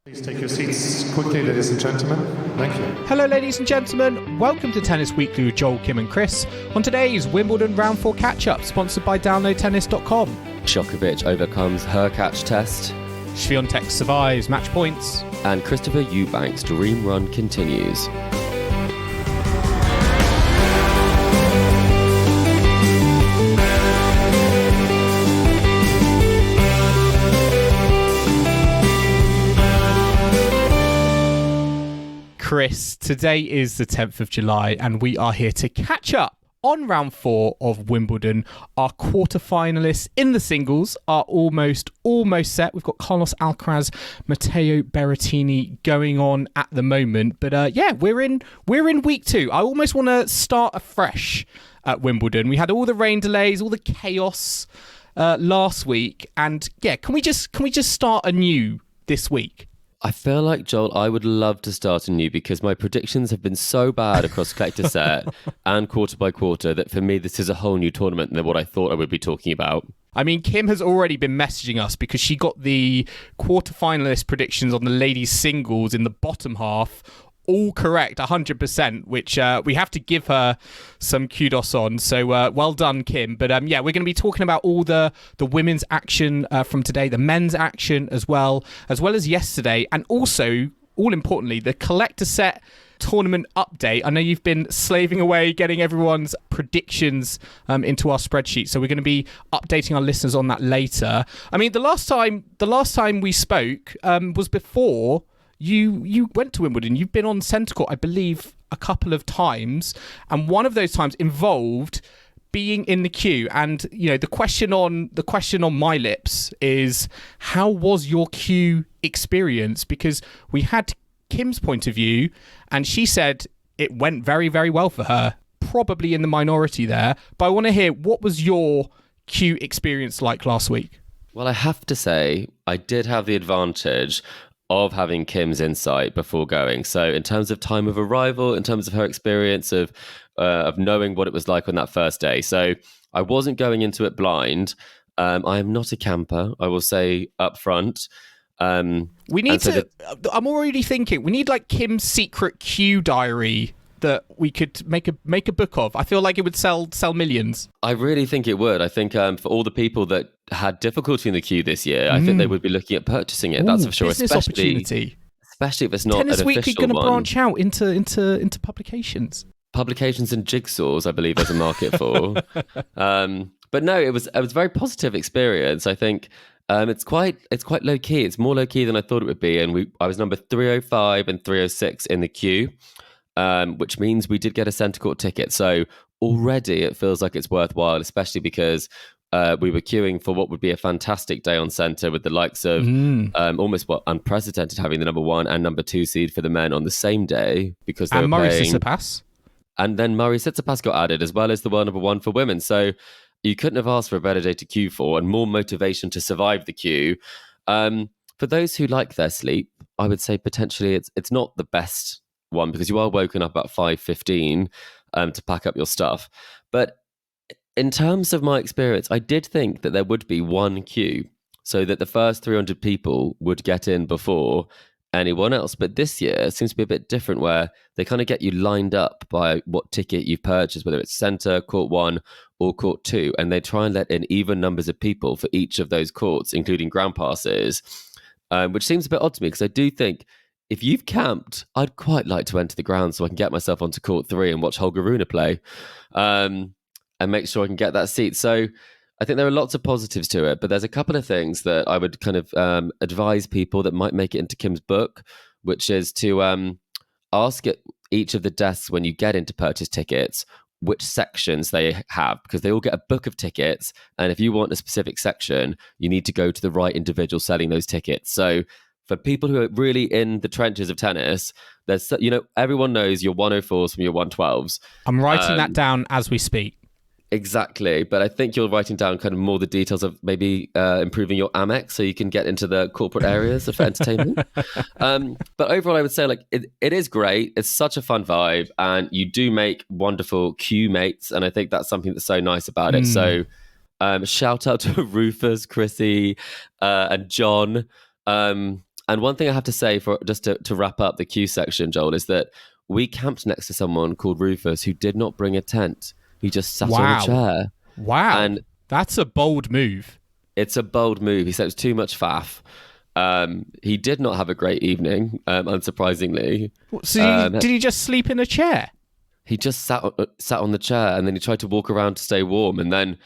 Please take your seats quickly, ladies and gentlemen. Thank you. Hello, ladies and gentlemen. Welcome to Tennis Weekly with Joel, Kim and Chris. On today's Wimbledon Round 4 catch-up, sponsored by DownloadTennis.com. Djokovic overcomes her catch test. Swiatek survives match points. And Christopher Eubanks' dream run continues. Chris, today is the 10th of July and we are here to catch up on round 4 of Wimbledon. Our quarterfinalists in the singles are almost set. We've got Carlos Alcaraz, Matteo Berrettini going on at the moment. But we're in week 2. I almost want to start afresh at Wimbledon. We had all the rain delays, all the chaos last week, and can we just start anew this week? I feel like, Joel, I would love to start anew because my predictions have been so bad across collector set and quarter by quarter that for me this is a whole new tournament than what I thought I would be talking about. I mean, Kim has already been messaging us because she got the quarterfinalist predictions on the ladies singles in the bottom half all correct, 100%, which we have to give her some kudos on. So well done, Kim. But we're going to be talking about all the women's action from today, the men's action as well as yesterday, and also, all importantly, the collector set tournament update. I know you've been slaving away getting everyone's predictions into our spreadsheet, so we're going to be updating our listeners on that later. I mean, the last time we spoke was before you went to Wimbledon. You've been on centre court, I believe, a couple of times, and one of those times involved being in the queue. And the question on my lips is, how was your queue experience? Because we had Kim's point of view, and she said it went very, very well for her. Probably in the minority there, but I want to hear, what was your queue experience like last week? Well, I have to say, I did have the advantage of having Kim's insight before going. So in terms of time of arrival, in terms of her experience of knowing what it was like on that first day. So I wasn't going into it blind. I am not a camper, I will say up front. We need I'm already thinking, we need like Kim's secret queue diary that we could make a book of. I feel like it would sell millions. I really think it would. I think for all the people that had difficulty in the queue this year, I think they would be looking at purchasing it. That's for sure. Especially if it's not Tennis an Week official is going to one. branch out into publications. Publications and jigsaws, I believe, there's a market for. But no, it was a very positive experience. I think it's quite low key. It's more low key than I thought it would be. And I was number 305 and 306 in the queue. Which means we did get a centre court ticket. So already it feels like it's worthwhile, especially because we were queuing for what would be a fantastic day on centre with the likes of almost unprecedented, having the number 1 and number 2 seed for the men on the same day, because they were Murray playing. Tsitsipas. And then Murray Tsitsipas got added, as well as the number 1 for women. So you couldn't have asked for a better day to queue for, and more motivation to survive the queue. For those who like their sleep, I would say potentially it's not the best one, because you are woken up at 5:15 to pack up your stuff. But in terms of my experience, I did think that there would be one queue, so that the first 300 people would get in before anyone else. But this year it seems to be a bit different, where they kind of get you lined up by what ticket you've purchased, whether it's centre, court 1 or court 2, and they try and let in even numbers of people for each of those courts, including ground passes, which seems a bit odd to me, because I do think if you've camped, I'd quite like to enter the ground so I can get myself onto court 3 and watch Holger Rune play, and make sure I can get that seat. So I think there are lots of positives to it, but there's a couple of things that I would kind of advise people that might make it into Kim's book, which is to ask at each of the desks when you get in to purchase tickets which sections they have, because they all get a book of tickets, and if you want a specific section, you need to go to the right individual selling those tickets. So for people who are really in the trenches of tennis, there's, everyone knows your 104s from your 112s. I'm writing that down as we speak. Exactly. But I think you're writing down kind of more the details of maybe improving your Amex so you can get into the corporate areas of entertainment. But overall, I would say it is great. It's such a fun vibe, and you do make wonderful queue mates. And I think that's something that's so nice about it. So shout out to Rufus, Chrissy, and John. And one thing I have to say, for just to wrap up the Q section, Joel, is that we camped next to someone called Rufus who did not bring a tent. He just sat on a chair. Wow. And that's a bold move. It's a bold move. He said it was too much faff. He did not have a great evening, unsurprisingly. So did he just sleep in a chair? He just sat on the chair, and then he tried to walk around to stay warm. And then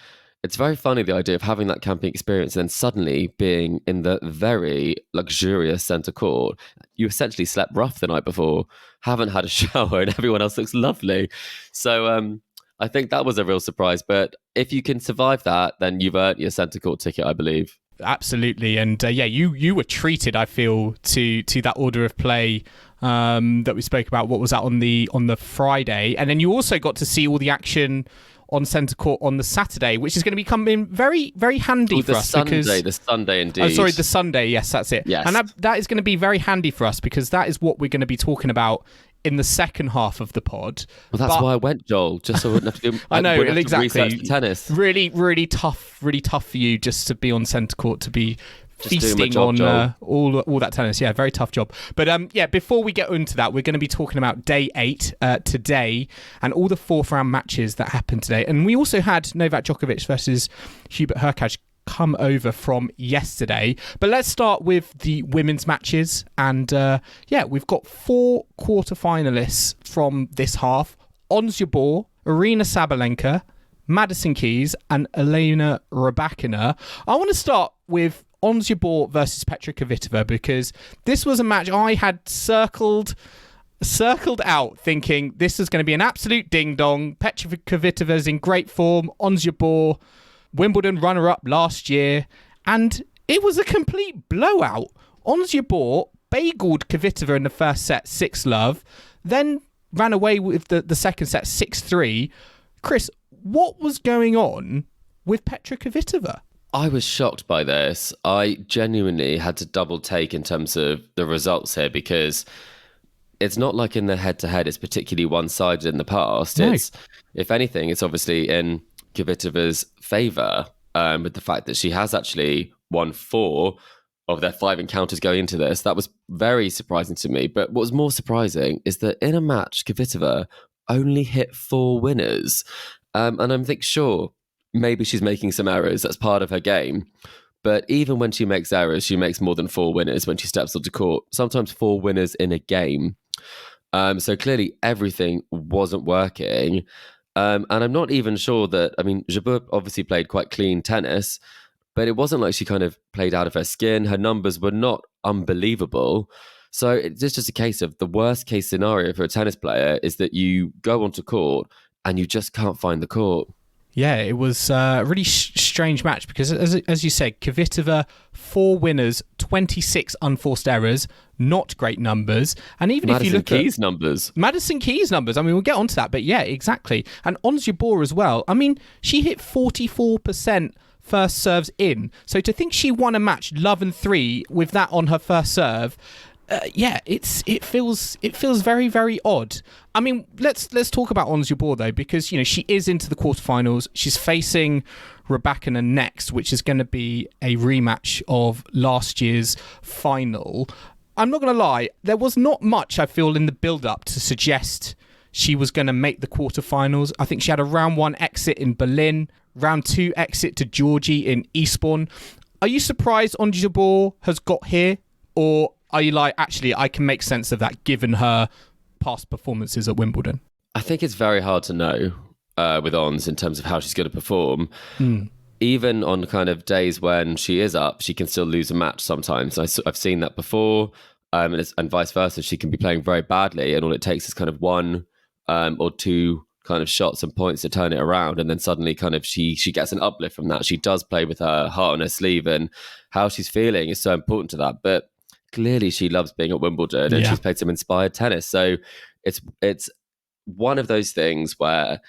it's very funny, the idea of having that camping experience and then suddenly being in the very luxurious centre court. You essentially slept rough the night before, haven't had a shower, and everyone else looks lovely. So I think that was a real surprise. But if you can survive that, then you've earned your centre court ticket, I believe. Absolutely. And you were treated, I feel, to that order of play that we spoke about. What was that on the Friday? And then you also got to see all the action on centre court on the Saturday, which is going to be coming very, very handy for us. The Sunday indeed. Oh, sorry, the Sunday. Yes, that's it. Yes. And that is going to be very handy for us because that is what we're going to be talking about in the second half of the pod. Well, that's why I went, Joel, just so I wouldn't have to do I know, wouldn't have exactly. to research the tennis. Really tough for you just to be on centre court, to be Just feasting doing my job, on all that tennis. Yeah, very tough job. But before we get into that, we're going to be talking about day 8 today and all the fourth round matches that happened today. And we also had Novak Djokovic versus Hubert Hurkacz come over from yesterday. But let's start with the women's matches. And we've got 4 quarterfinalists from this half. Ons Jabeur, Aryna Sabalenka, Madison Keys and Elina Rybakina. I want to start with Ons Jabeur versus Petra Kvitova because this was a match I had circled out thinking this is going to be an absolute ding-dong. Petra Kvitova is in great form. Ons Jabeur, Wimbledon runner-up last year. And it was a complete blowout. Ons Jabeur bageled Kvitova in the first set 6-love, then ran away with the second set 6-3. Chris, what was going on with Petra Kvitova? I was shocked by this. I genuinely had to double take in terms of the results here because it's not like in the head-to-head it's particularly one-sided in the past. No. If anything, it's obviously in Kvitova's favour with the fact that she has actually won 4 of their 5 encounters going into this. That was very surprising to me. But what was more surprising is that in a match, Kvitova only hit 4 winners. And I'm thinking, sure, maybe she's making some errors. That's part of her game. But even when she makes errors, she makes more than 4 winners when she steps onto court. Sometimes 4 winners in a game. So clearly everything wasn't working. And I'm not even sure that, Jabeur obviously played quite clean tennis, but it wasn't like she kind of played out of her skin. Her numbers were not unbelievable. So it's just a case of the worst case scenario for a tennis player is that you go onto court and you just can't find the court. Yeah, it was a really strange match because, as you said, Kvitova, 4 winners, 26 unforced errors, not great numbers. And even if you look at Madison Keys numbers, we'll get onto that, but yeah, exactly. And Ons Jabeur as well. She hit 44% first serves in. So to think she won a match, love and 3, with that on her first serve, it feels very, very odd. Let's talk about Ons Jabeur though, because she is into the quarterfinals. She's facing Rybakina next, which is going to be a rematch of last year's final. I'm not going to lie, there was not much I feel in the build-up to suggest she was going to make the quarterfinals. I think she had a round 1 exit in Berlin, round 2 exit to Georgie in Eastbourne. Are you surprised Ons Jabeur has got here, or are you like, actually, I can make sense of that given her past performances at Wimbledon? I think it's very hard to know with Ons in terms of how she's going to perform. Even on kind of days when she is up, she can still lose a match sometimes. I've seen that before, and vice versa. She can be playing very badly, and all it takes is kind of 1 or 2 kind of shots and points to turn it around, and then suddenly kind of she gets an uplift from that. She does play with her heart on her sleeve, and how she's feeling is so important to that. But clearly she loves being at Wimbledon and she's played some inspired tennis. So it's one of those things where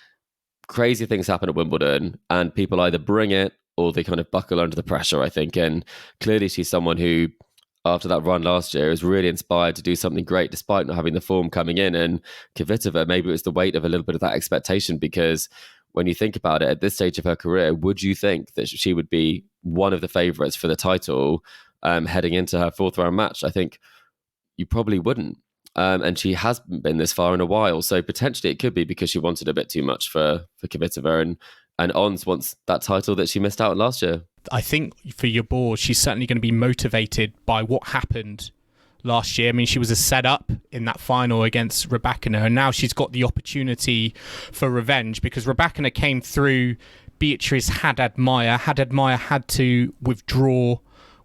crazy things happen at Wimbledon and people either bring it or they kind of buckle under the pressure, I think. And clearly she's someone who, after that run last year, is really inspired to do something great despite not having the form coming in. And Kvitova, maybe it was the weight of a little bit of that expectation, because when you think about it, at this stage of her career, would you think that she would be one of the favourites for the title heading into her fourth round match? I think you probably wouldn't. And she hasn't been this far in a while. So potentially it could be because she wanted a bit too much for Kvitova, and Ons wants that title that she missed out on last year. I think for Jabeur, she's certainly going to be motivated by what happened last year. I mean, she was a setup in that final against Rybakina, and now she's got the opportunity for revenge because Rybakina came through. Beatrice had Admire had to withdraw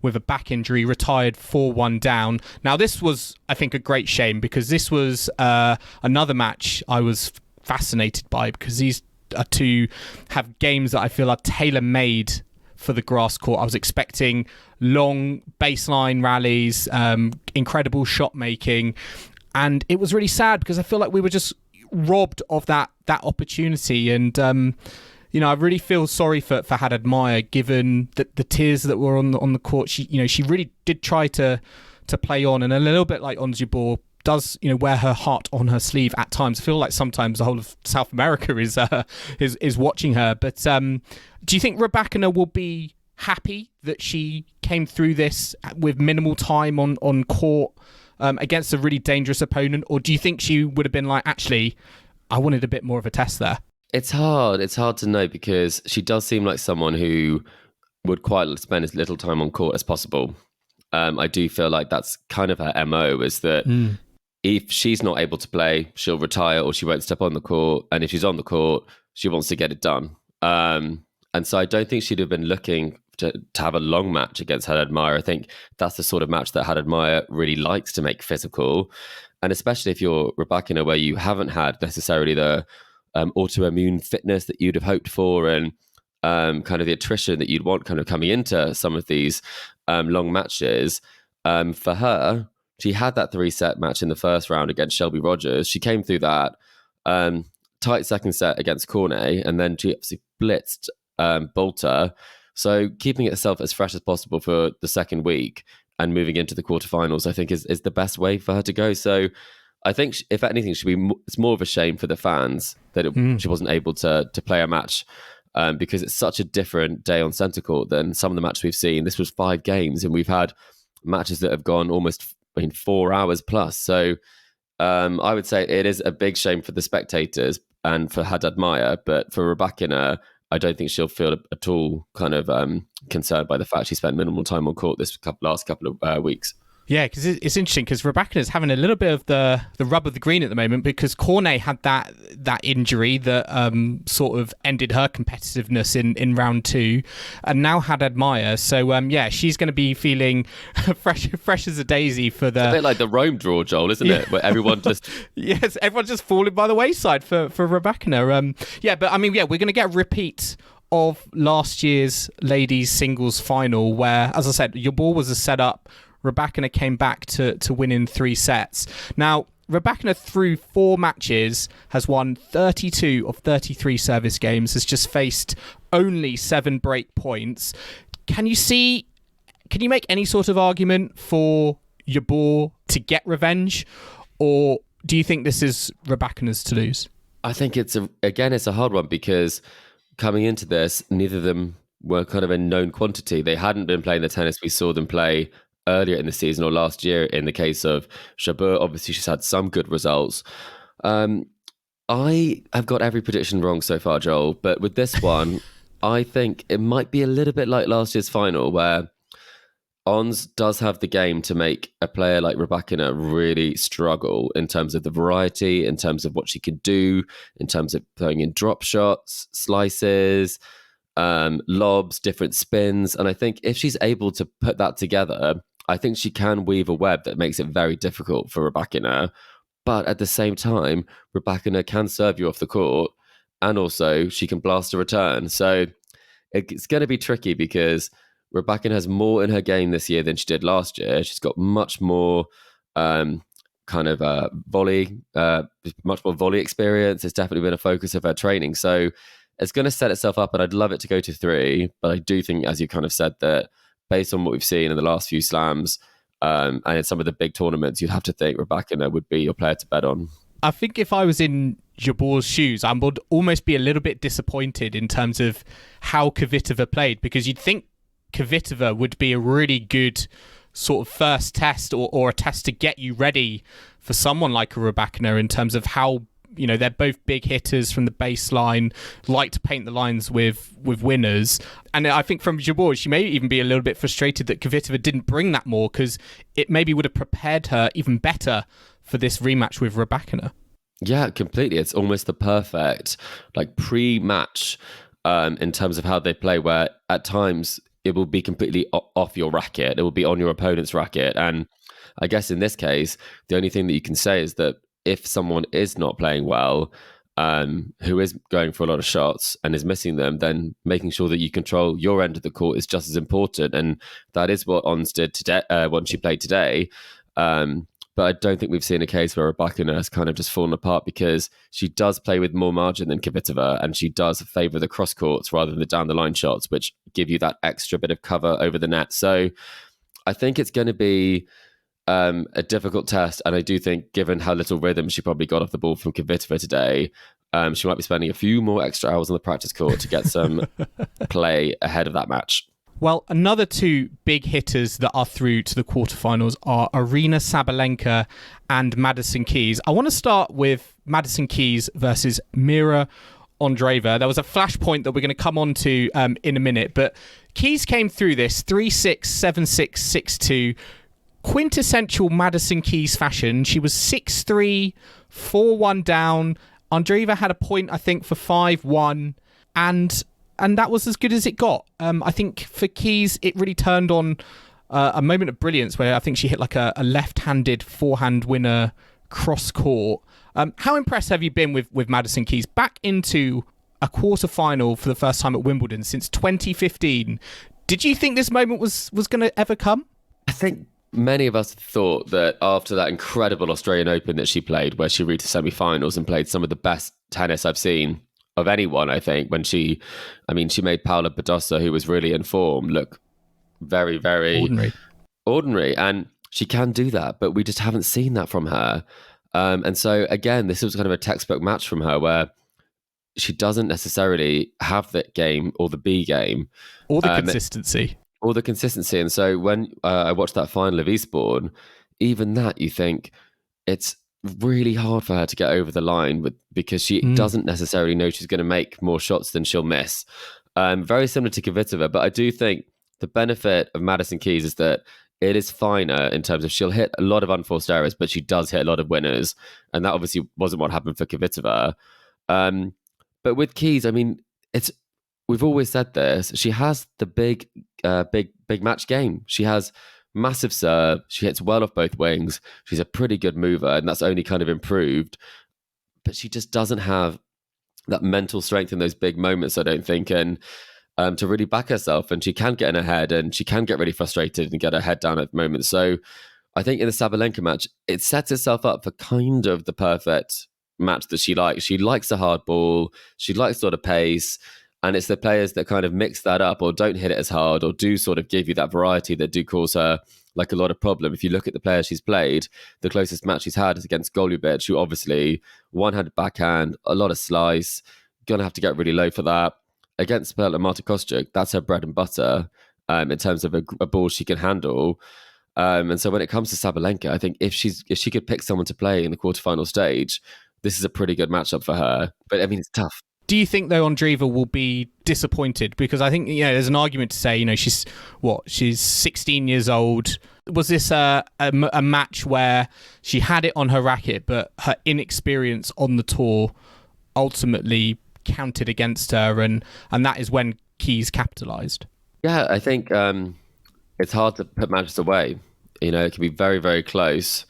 with a back injury, retired 4-1 down. Now, this was, I think, a great shame because this was another match I was fascinated by because these are two have games that I feel are tailor-made for the grass court. I was expecting long baseline rallies, incredible shot making, and it was really sad because I feel like we were just robbed of that opportunity. And I really feel sorry for Haddad Maia, given the tears that were on the court. She really did try to play on, and a little bit like Ons Jabeur does wear her heart on her sleeve at times. I feel like sometimes the whole of South America is watching her. But do you think Rybakina will be happy that she came through this with minimal time on court against a really dangerous opponent, or do you think she would have been like, actually, I wanted a bit more of a test there? It's hard to know because she does seem like someone who would quite spend as little time on court as possible. I do feel like that's kind of her MO, is that if she's not able to play, she'll retire or she won't step on the court. And if she's on the court, she wants to get it done. And so I don't think she'd have been looking to have a long match against Haddad Maia. I think that's the sort of match that Haddad Maia really likes to make physical. And especially if you're Rybakina, where you haven't had necessarily the autoimmune fitness that you'd have hoped for, and kind of the attrition that you'd want kind of coming into some of these long matches. For her, she had that 3-set match in the first round against Shelby Rogers. She came through that tight second set against Cornet, and then she blitzed Bolter. So keeping itself as fresh as possible for the second week and moving into the quarterfinals, I think is the best way for her to go. So I think, if anything, it's more of a shame for the fans that she wasn't able to play a match because it's such a different day on centre court than some of the matches we've seen. This was 5 games, and we've had matches that have gone almost 4 hours plus. So I would say it is a big shame for the spectators and for Haddad Maia, but for Rybakina, I don't think she'll feel at all kind of concerned by the fact she spent minimal time on court this last couple of weeks. Yeah, because it's interesting because Rybakina is having a little bit of the rub of the green at the moment because Cornet had that injury that sort of ended her competitiveness in round 2, and now Haddad Maia. So she's going to be feeling fresh as a daisy for the. It's a bit like the Rome draw, Joel, isn't it? Where everyone just yes, everyone's just falling by the wayside for Rybakina. But I mean, we're going to get a repeat of last year's ladies singles final, where, as I said, Jabeur was a setup. Rybakina came back to win in 3 sets. Now, Rybakina, through 4 matches, has won 32 of 33 service games, has just faced only 7 break points. Can you make any sort of argument for Jabeur to get revenge, or do you think this is Rybakina's to lose? I think it's a hard one because coming into this, neither of them were kind of a known quantity. They hadn't been playing the tennis we saw them play earlier in the season or last year. In the case of Jabeur, obviously she's had some good results. I have got every prediction wrong so far, Joel, but with this one, I think it might be a little bit like last year's final, where Ons does have the game to make a player like Rybakina really struggle in terms of the variety, in terms of what she can do, in terms of throwing in drop shots, slices, lobs, different spins. And I think if she's able to put that together, I think she can weave a web that makes it very difficult for Rybakina. But at the same time, Rybakina can serve you off the court, and also she can blast a return. So it's going to be tricky because Rybakina has more in her game this year than she did last year. She's got much more volley experience. It's definitely been a focus of her training. So it's going to set itself up, and I'd love it to go to 3. But I do think, as you kind of said, that based on what we've seen in the last few slams and in some of the big tournaments, you'd have to think Rybakina would be your player to bet on. I think if I was in Jabeur's shoes, I would almost be a little bit disappointed in terms of how Kvitova played, because you'd think Kvitova would be a really good sort of first test or a test to get you ready for someone like a Rybakina in terms of how, they're both big hitters from the baseline, like to paint the lines with winners. And I think from Jabeur, she may even be a little bit frustrated that Kvitova didn't bring that more, because it maybe would have prepared her even better for this rematch with Rybakina. Yeah, completely. It's almost the perfect pre-match in terms of how they play, where at times it will be completely off your racket. It will be on your opponent's racket. And I guess in this case, the only thing that you can say is that if someone is not playing well, who is going for a lot of shots and is missing them, then making sure that you control your end of the court is just as important. And that is what Ons did today, when she played today. But I don't think we've seen a case where Rybakina has kind of just fallen apart, because she does play with more margin than Kvitova, and she does favour the cross courts rather than the down the line shots, which give you that extra bit of cover over the net. So I think it's going to be a difficult test. And I do think, given how little rhythm she probably got off the ball from Kvitova today, she might be spending a few more extra hours on the practice court to get some play ahead of that match. Well, another two big hitters that are through to the quarterfinals are Aryna Sabalenka and Madison Keys. I want to start with Madison Keys versus Mira Andreeva. There was a flashpoint that we're going to come on to in a minute, but Keys came through this 3-6, 7-6, 6-2. Quintessential Madison Keys fashion. She was 6-3, 4-1 down. Andreeva had a point, I think, for 5-1, and that was as good as it got. I think for Keys, it really turned on a moment of brilliance where I think she hit like a left-handed forehand winner cross court. How impressed have you been with Madison Keys? Back into a quarter-final for the first time at Wimbledon since 2015. Did you think this moment was going to ever come? I think many of us thought that after that incredible Australian Open that she played, where she reached the semi-finals and played some of the best tennis I've seen of anyone, I think, when she made Paula Badosa, who was really in form, look very, very ordinary. And she can do that, but we just haven't seen that from her. And so, again, this was kind of a textbook match from her, where she doesn't necessarily have the game or the B game. Or the consistency. And so when I watched that final of Eastbourne, even that, you think it's really hard for her to get over the line because she doesn't necessarily know she's going to make more shots than she'll miss. Very similar to Kvitova, but I do think the benefit of Madison Keys is that it is finer in terms of she'll hit a lot of unforced errors, but she does hit a lot of winners. And that obviously wasn't what happened for Kvitova. But with Keys, we've always said this, she has the big match game. She has massive serve. She hits well off both wings. She's a pretty good mover, and that's only kind of improved. But she just doesn't have that mental strength in those big moments, I don't think, and to really back herself. And she can get in her head, and she can get really frustrated and get her head down at moments. So I think in the Sabalenka match, it sets itself up for kind of the perfect match that she likes. She likes a hard ball. She likes sort of pace. And it's the players that kind of mix that up or don't hit it as hard or do sort of give you that variety that do cause her like a lot of problem. If you look at the players she's played, the closest match she's had is against Golubic, who obviously one-handed backhand, a lot of slice, going to have to get really low for that. Against a player like Marta Kostyuk, that's her bread and butter in terms of a ball she can handle. And so when it comes to Sabalenka, I think if she could pick someone to play in the quarterfinal stage, this is a pretty good matchup for her. But it's tough. Do you think, though, Andreeva will be disappointed? Because I think, there's an argument to say, she's 16 years old. Was this a match where she had it on her racket, but her inexperience on the tour ultimately counted against her, and that is when Keys capitalised? Yeah, I think it's hard to put matches away. It can be very, very close.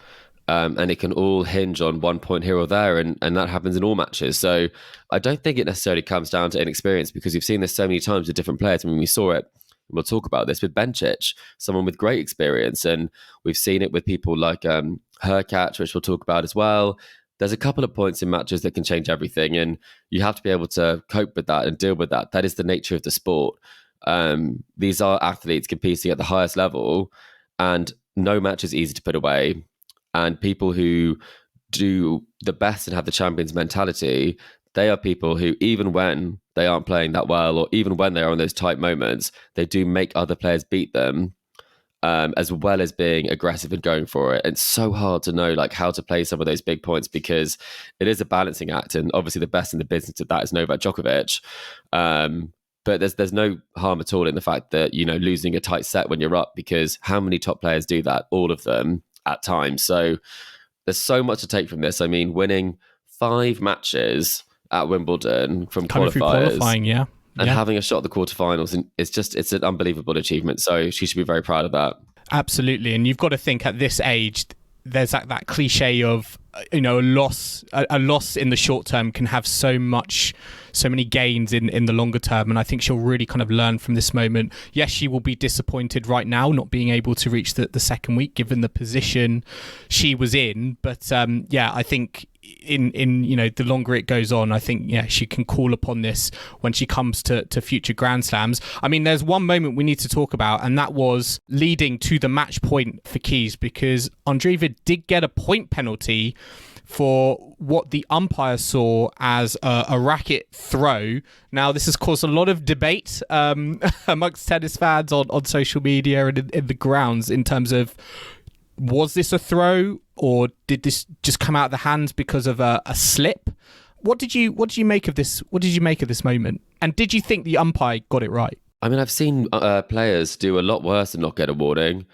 And it can all hinge on 1 point here or there, and that happens in all matches. So I don't think it necessarily comes down to inexperience, because you've seen this so many times with different players. We saw it, and we'll talk about this with Bencic, someone with great experience, and we've seen it with people like Hurkacz, which we'll talk about as well. There's a couple of points in matches that can change everything, and you have to be able to cope with that and deal with that. That is the nature of the sport. These are athletes competing at the highest level, and no match is easy to put away. And people who do the best and have the champion's mentality, they are people who, even when they aren't playing that well, or even when they are in those tight moments, they do make other players beat them, as well as being aggressive and going for it. It's so hard to know like how to play some of those big points, because it is a balancing act. And obviously the best in the business at that is Novak Djokovic. But there's no harm at all in the fact that, you know, losing a tight set when you're up, because how many top players do that? All of them at times. So there's so much to take from this. I mean, winning 5 matches at Wimbledon from qualifiers, and having a shot at the quarterfinals, and it's an unbelievable achievement. So she should be very proud of that. Absolutely. And you've got to think at this age, there's that cliche of, you know, a loss in the short term can have so many gains in the longer term. And I think she'll really kind of learn from this moment. Yes, she will be disappointed right now not being able to reach the second week, given the position she was in. But I think in you know, the longer it goes on, I think she can call upon this when she comes to future Grand Slams. I mean, there's one moment we need to talk about, and that was leading to the match point for Keys, because Andreeva did get a point penalty for what the umpire saw as a racket throw. Now, this has caused a lot of debate amongst tennis fans on social media and in the grounds, in terms of, was this a throw, or did this just come out of the hands because of a slip? What did you make of this? What did you make of this moment? And did you think the umpire got it right? I mean, I've seen players do a lot worse and not get a warning.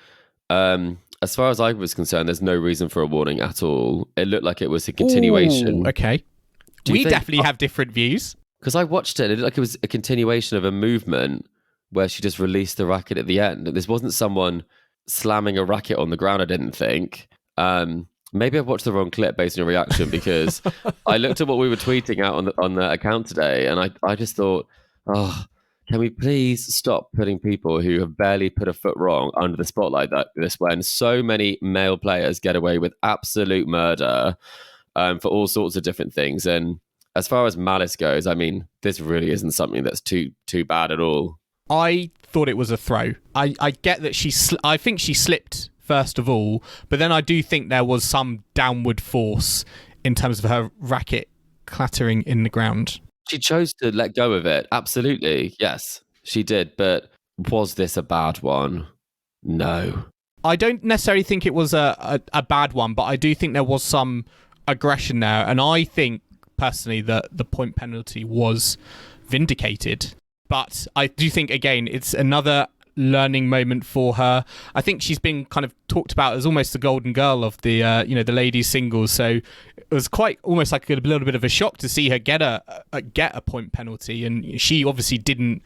As far as I was concerned, there's no reason for a warning at all. It looked like it was a continuation. Ooh, okay. We definitely have different views. Because I watched it, it looked like it was a continuation of a movement where she just released the racket at the end. This wasn't someone slamming a racket on the ground, I didn't think. Maybe I've watched the wrong clip based on your reaction, because I looked at what we were tweeting out on the account today, and I just thought, can we please stop putting people who have barely put a foot wrong under the spotlight like this, when so many male players get away with absolute murder for all sorts of different things. And as far as malice goes, I mean, this really isn't something that's too bad at all. I thought it was a throw. I get that I think she slipped first of all, but then I do think there was some downward force in terms of her racket clattering in the ground. She chose to let go of it. Absolutely. Yes, she did. But was this a bad one? No. I don't necessarily think it was a bad one, but I do think there was some aggression there. And I think personally that the point penalty was vindicated. But I do think, again, it's another learning moment for her. I think she's been kind of talked about as almost the golden girl of the the ladies singles. So it was quite almost like a little bit of a shock to see her get a point penalty, and she obviously didn't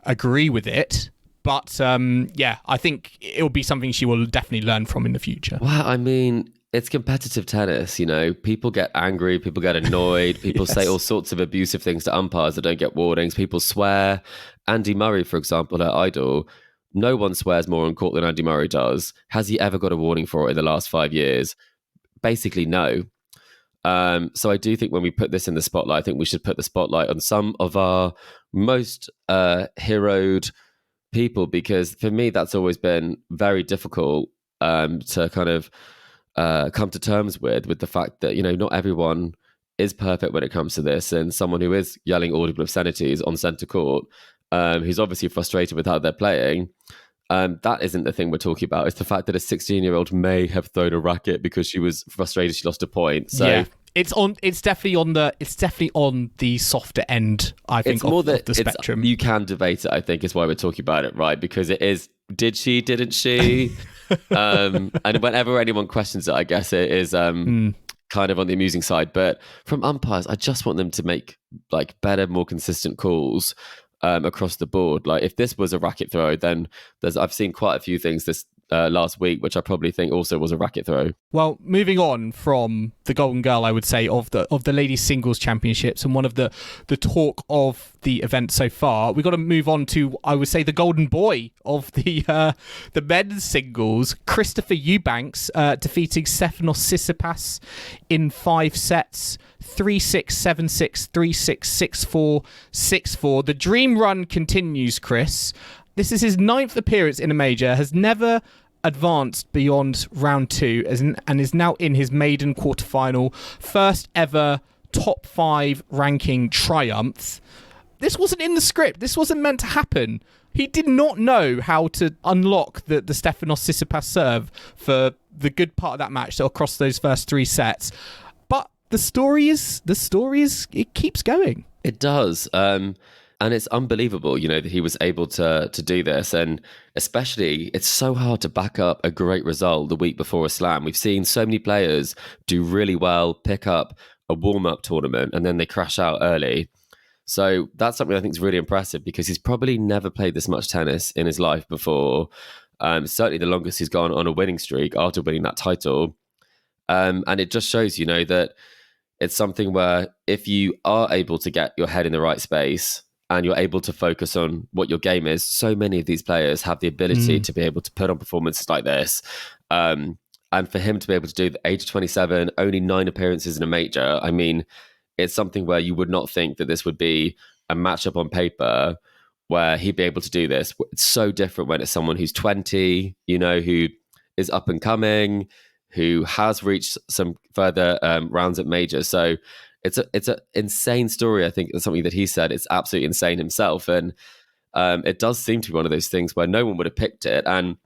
agree with it. But I think it'll be something she will definitely learn from in the future. Well, I mean, it's competitive tennis, you know. People get angry, people get annoyed, people Yes. say all sorts of abusive things to umpires that don't get warnings. People swear. Andy Murray, for example, her idol, no one swears more on court than Andy Murray does. Has he ever got a warning for it in the last 5 years? Basically, no. So I do think when we put this in the spotlight, I think we should put the spotlight on some of our most heroed people, because for me, that's always been very difficult to kind of come to terms with the fact that, you know, not everyone is perfect when it comes to this, and someone who is yelling audible obscenities on centre court, who's obviously frustrated with how they're playing, that isn't the thing we're talking about. It's the fact that a 16-year-old may have thrown a racket because she was frustrated she lost a point. So yeah. It's definitely on the softer end, I think, it's more of that the spectrum. You can debate it, I think, is why we're talking about it, right? Because it is, did she, didn't she? And whenever anyone questions it, I guess it is kind of on the amusing side. But from umpires, I just want them to make like better, more consistent calls across the board. Like if this was a racket throw, then I've seen quite a few things this last week, which I probably think also was a racket throw. Well, moving on from the golden girl, I would say, of the ladies singles championships, and one of the talk of the event so far, we've got to move on to, I would say, the golden boy of the men's singles, Christopher Eubanks, defeating Stefanos Tsitsipas in 5 sets. 3-6, 7-6, 3-6, 6-4, 6-4. The dream run continues, Chris. This is his 9th appearance in a major, has never advanced beyond round 2, and is now in his maiden quarterfinal. First ever top 5 ranking triumph. This wasn't in the script. This wasn't meant to happen. He did not know how to unlock the Stefanos Tsitsipas serve for the good part of that match, so across those first 3 sets. But the story is it keeps going. It does. And it's unbelievable, that he was able to do this. And especially, it's so hard to back up a great result the week before a slam. We've seen so many players do really well, pick up a warm-up tournament, and then they crash out early. So that's something I think is really impressive, because he's probably never played this much tennis in his life before. Certainly the longest he's gone on a winning streak after winning that title. And it just shows, that it's something where if you are able to get your head in the right space and you're able to focus on what your game is, so many of these players have the ability to be able to put on performances like this. And for him to be able to do the age of 27, only 9 appearances in a major, I mean, it's something where you would not think that this would be a matchup on paper where he'd be able to do this. It's so different when it's someone who's 20, who is up and coming, who has reached some further rounds at majors. So it's an insane story. I think it's something that he said. It's absolutely insane himself. And it does seem to be one of those things where no one would have picked it. And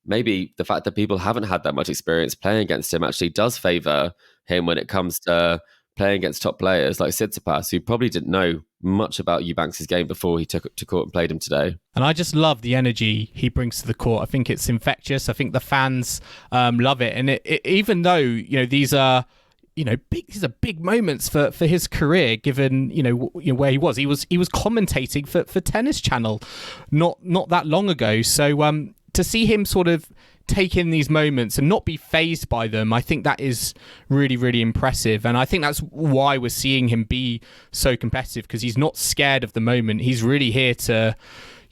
maybe the fact that people haven't had that much experience playing against him actually does favour him when it comes to playing against top players like Tsitsipas, who probably didn't know much about Eubanks' game before he took it to court and played him today. And I just love the energy he brings to the court. I think it's infectious. I think the fans love it. And it even though, these are big moments for his career, given where he was. He was commentating for Tennis Channel not that long ago. So to see him sort of take in these moments and not be fazed by them, I think that is really, really impressive. And I think that's why we're seeing him be so competitive, because he's not scared of the moment. He's really here to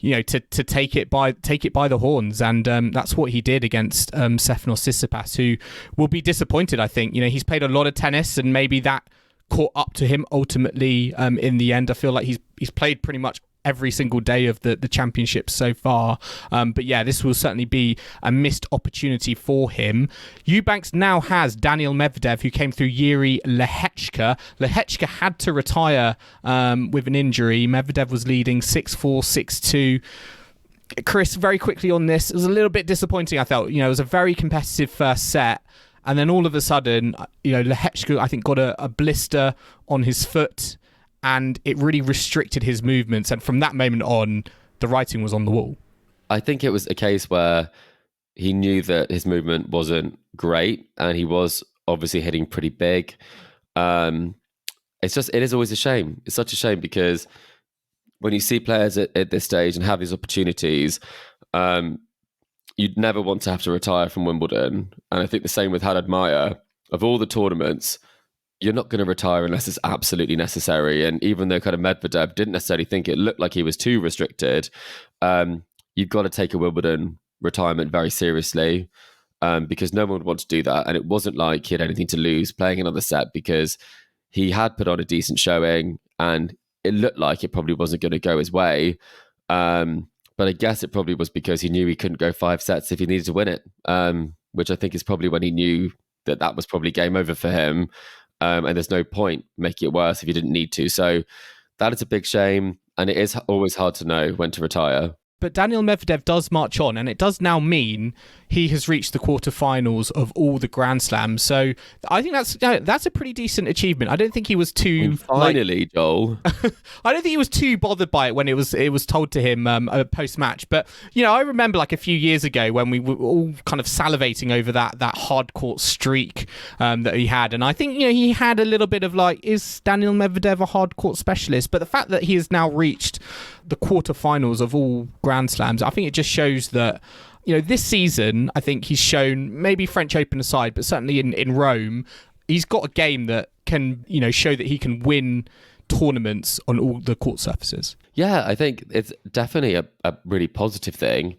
take it by the horns, and that's what he did against Stefanos Tsitsipas, who will be disappointed. I think he's played a lot of tennis, and maybe that caught up to him ultimately. In the end, I feel like he's played pretty much every single day of the championship so far. But yeah, this will certainly be a missed opportunity for him. Eubanks now has Daniil Medvedev, who came through Jiří Lehečka. Lehečka had to retire with an injury. Medvedev was leading 6-4, 6-2. Chris, very quickly on this, it was a little bit disappointing, I felt. It was a very competitive first set. And then all of a sudden, Lehečka, I think, got a blister on his foot, and it really restricted his movements. And from that moment on, the writing was on the wall. I think it was a case where he knew that his movement wasn't great, and he was obviously hitting pretty big. It is always a shame. It's such a shame, because when you see players at this stage and have these opportunities, you'd never want to have to retire from Wimbledon. And I think the same with Haddad Maia. Of all the tournaments, you're not going to retire unless it's absolutely necessary. And even though kind of Medvedev didn't necessarily think it looked like he was too restricted, you've got to take a Wimbledon retirement very seriously, because no one would want to do that. And it wasn't like he had anything to lose playing another set, because he had put on a decent showing and it looked like it probably wasn't going to go his way. But I guess it probably was because he knew he couldn't go 5 sets if he needed to win it, which I think is probably when he knew that was probably game over for him. And there's no point making it worse if you didn't need to. So that is a big shame. And it is always hard to know when to retire. But Daniil Medvedev does march on, and it does now mean he has reached the quarterfinals of all the Grand Slams. So I think that's a pretty decent achievement. I don't think he was too finally, Joel. I don't think he was too bothered by it when it was told to him post match. But I remember like a few years ago when we were all kind of salivating over that hard court streak that he had, and I think he had a little bit of like, is Daniil Medvedev a hard court specialist? But the fact that he has now reached the quarterfinals of all Grand Slams, I think it just shows that this season, I think he's shown, maybe French Open aside, but certainly in Rome, he's got a game that can show that he can win tournaments on all the court surfaces. Yeah, I think it's definitely a really positive thing.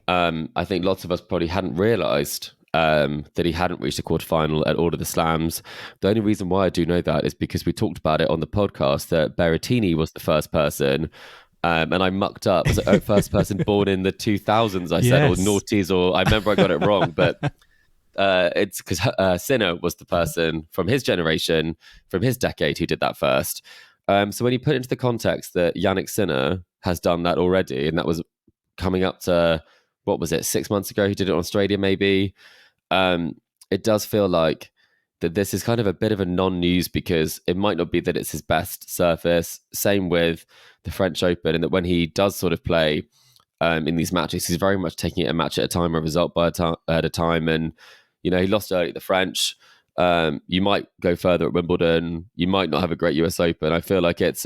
I think lots of us probably hadn't realised that he hadn't reached a quarterfinal at all of the slams. The only reason why I do know that is because we talked about it on the podcast that Berrettini was the first person. And I mucked up. Was it first person born in the 2000s, I said, yes. Or noughties, or I remember I got it wrong. But it's because Sinner was the person from his generation, from his decade, who did that first. So when you put into the context that Yannick Sinner has done that already, and that was coming up to, what was it, 6 months ago? He did it on Australia, maybe. It does feel like that this is kind of a bit of a non-news, because it might not be that it's his best surface. Same with the French Open, and that when he does sort of play in these matches, he's very much taking it a match at a time, a result at a time. And, he lost early at the French. You might go further at Wimbledon. You might not have a great US Open. I feel like it's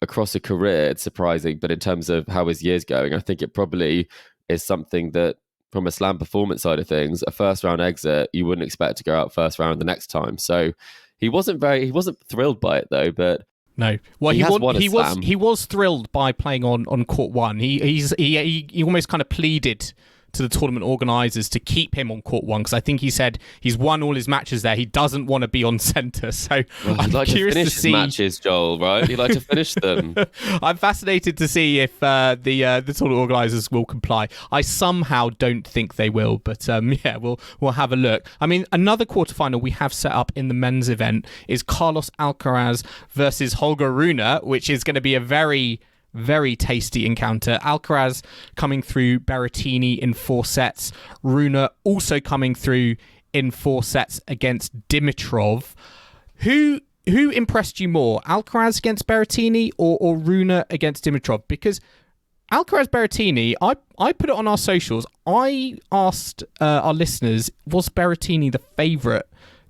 across a career, it's surprising. But in terms of how his year's going, I think it probably is something that, from a slam performance side of things, a first round exit, you wouldn't expect to go out first round the next time. So he wasn't thrilled by it though, but no. Well, he was thrilled by playing on court one. He almost kind of pleaded to the tournament organisers to keep him on court one, because I think he said he's won all his matches there. He doesn't want to be on centre. So I'm like curious to finish to see matches, Joel. Right? You like to finish them. I'm fascinated to see if the tournament organisers will comply. I somehow don't think they will, but yeah, we'll have a look. I mean, another quarterfinal we have set up in the men's event is Carlos Alcaraz versus Holger Rune, which is going to be a very, very tasty encounter. Alcaraz coming through Berrettini in 4 sets. Rune also coming through in 4 sets against Dimitrov. Who impressed you more, Alcaraz against Berrettini or Rune against Dimitrov? Because Alcaraz Berrettini, I put it on our socials. I asked our listeners, was Berrettini the favourite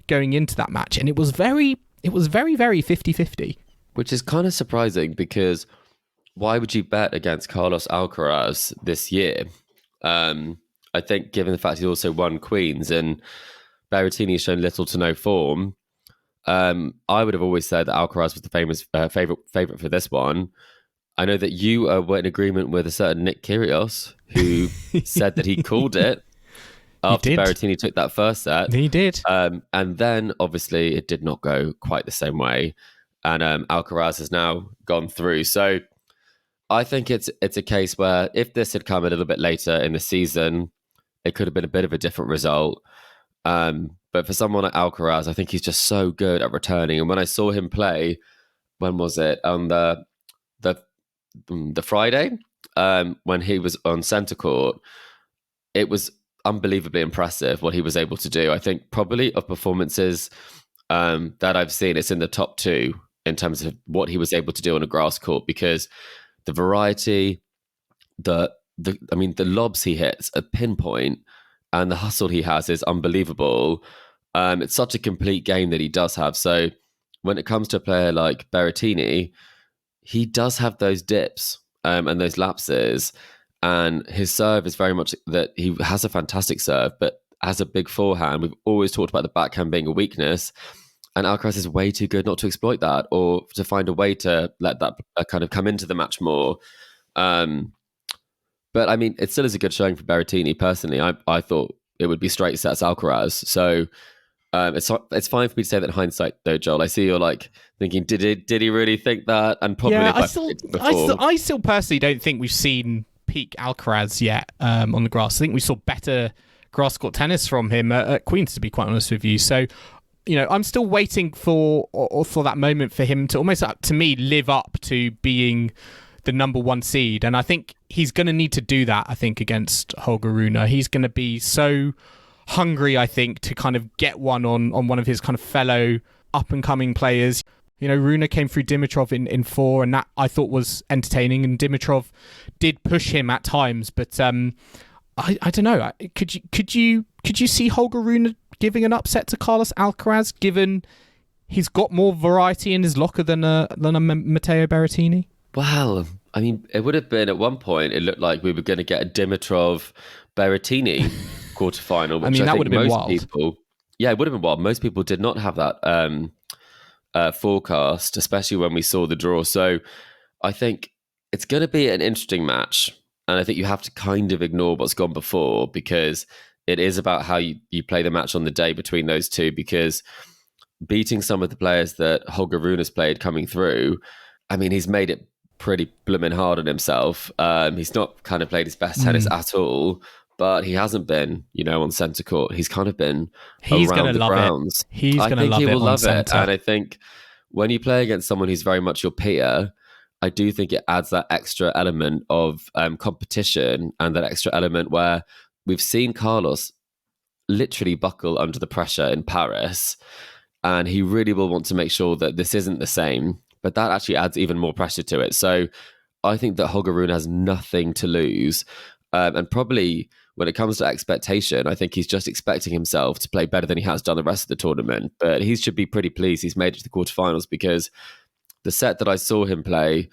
going into that match? And it was very, very 50-50. Which is kind of surprising, because why would you bet against Carlos Alcaraz this year? I think given the fact he also won Queens and Berrettini has shown little to no form, I would have always said that Alcaraz was the famous favorite for this one. I know that you were in agreement with a certain Nick Kyrgios, who said that he called it after Berrettini took that first set. He did. And then, obviously, it did not go quite the same way. And Alcaraz has now gone through. So I think it's a case where if this had come a little bit later in the season, it could have been a bit of a different result. But for someone like Alcaraz, I think he's just so good at returning. And when I saw him play, when was it? On the Friday, when he was on centre court, it was unbelievably impressive what he was able to do. I think probably of performances that I've seen, it's in the top 2 in terms of what he was able to do on a grass court, because the variety, the lobs he hits at pinpoint and the hustle he has is unbelievable. It's such a complete game that he does have. So when it comes to a player like Berrettini, he does have those dips and those lapses, and his serve is very much that he has a fantastic serve, but has a big forehand. We've always talked about the backhand being a weakness, and Alcaraz is way too good not to exploit that, or to find a way to let that kind of come into the match more. But I mean, it still is a good showing for Berrettini. Personally, I thought it would be straight sets Alcaraz. So it's fine for me to say that in hindsight, though, Joel. I see you're like thinking, did he really think that? And probably I still personally don't think we've seen peak Alcaraz yet on the grass. I think we saw better grass court tennis from him at Queens, to be quite honest with you. So, I'm still waiting for that moment for him to almost, to me, live up to being the number 1 seed. And I think he's going to need to do that, I think, against Holger Rune. He's going to be so hungry, I think, to kind of get one on one of his kind of fellow up-and-coming players. Rune came through Dimitrov in 4, and that I thought was entertaining, and Dimitrov did push him at times, but I don't know. Could you see Holger Rune giving an upset to Carlos Alcaraz, given he's got more variety in his locker than a Matteo Berrettini? Well, I mean, it would have been at one point, it looked like we were going to get a Dimitrov Berrettini quarterfinal, which that think would have been most wild. People, yeah, it would have been wild. Most people did not have that forecast, especially when we saw the draw. So I think it's going to be an interesting match. And I think you have to kind of ignore what's gone before, because it is about how you play the match on the day between those two, because beating some of the players that Holger Rune has played coming through, I mean, he's made it pretty blooming hard on himself. He's not kind of played his best tennis at all, but he hasn't been, on centre court. He's kind of been He's around going to the love grounds. it. He's going to love it. I think he will love it. Centre. And I think when you play against someone who's very much your peer, I do think it adds that extra element of competition and that extra element where we've seen Carlos literally buckle under the pressure in Paris, and he really will want to make sure that this isn't the same. But that actually adds even more pressure to it. So I think that Holger Rune has nothing to lose. And probably when it comes to expectation, I think he's just expecting himself to play better than he has done the rest of the tournament. But he should be pretty pleased he's made it to the quarterfinals, because the set that I saw him play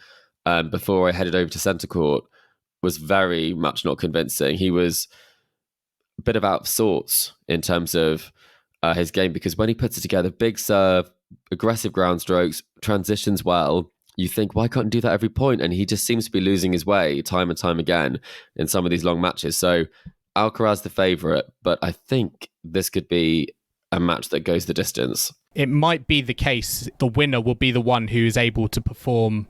before I headed over to centre court was very much not convincing. He was a bit of out of sorts in terms of his game, because when he puts it together, big serve, aggressive ground strokes, transitions well, you think, why can't he do that every point? And he just seems to be losing his way time and time again in some of these long matches. So Alcaraz the favourite, but I think this could be a match that goes the distance. It might be the case the winner will be the one who is able to perform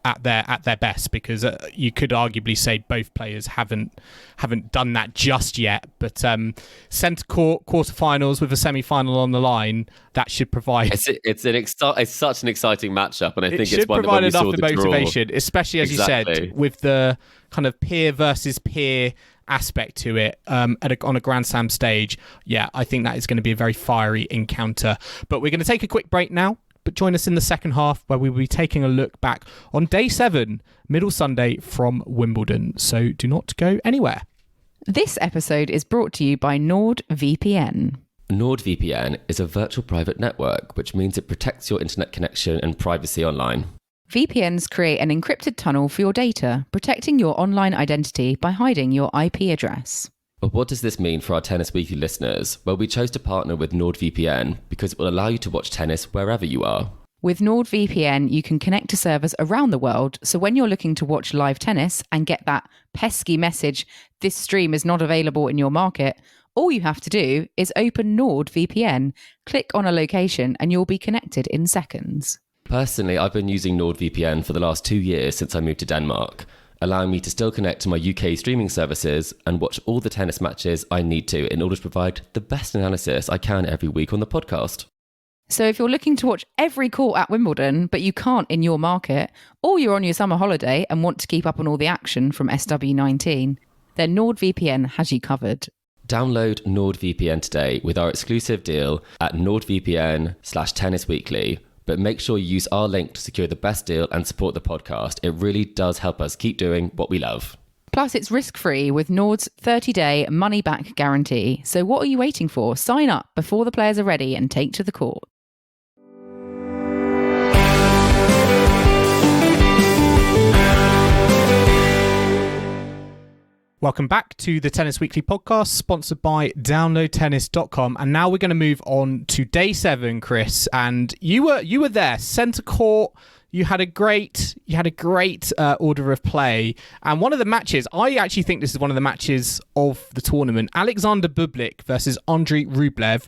at their best, because you could arguably say both players haven't done that just yet. But centre court quarterfinals with a semi-final on the line, that should provide. It's such an exciting matchp, and I think it's one that provide when you enough saw the motivation, draw, especially as you said, with the kind of peer versus peer aspect to it on a Grand Slam stage. Yeah, I think that is going to be a very fiery encounter. But we're going to take a quick break now. But join us in the second half, where we will be taking a look back on day 7, Middle Sunday from Wimbledon. So do not go anywhere. This episode is brought to you by NordVPN. NordVPN is a virtual private network, which means it protects your internet connection and privacy online. VPNs create an encrypted tunnel for your data, protecting your online identity by hiding your IP address. But what does this mean for our Tennis Weekly listeners? Well, we chose to partner with NordVPN because it will allow you to watch tennis wherever you are. With NordVPN, you can connect to servers around the world, so when you're looking to watch live tennis and get that pesky message, this stream is not available in your market, all you have to do is open NordVPN, click on a location, and you'll be connected in seconds. Personally, I've been using NordVPN for the last 2 years since I moved to Denmark, allowing me to still connect to my UK streaming services and watch all the tennis matches I need to in order to provide the best analysis I can every week on the podcast. So if you're looking to watch every court at Wimbledon, but you can't in your market, or you're on your summer holiday and want to keep up on all the action from SW19, then NordVPN has you covered. Download NordVPN today with our exclusive deal at nordvpn/tennisweekly. But make sure you use our link to secure the best deal and support the podcast. It really does help us keep doing what we love. Plus, it's risk-free with Nord's 30-day money-back guarantee. So what are you waiting for? Sign up before the players are ready and take to the court. Welcome back to the Tennis Weekly podcast, sponsored by downloadtennis.com. And now we're going to move on to day 7, Chris. And you were there, centre court. You had a great order of play. And one of the matches, I actually think this is one of the matches of the tournament. Alexander Bublik versus Andrei Rublev.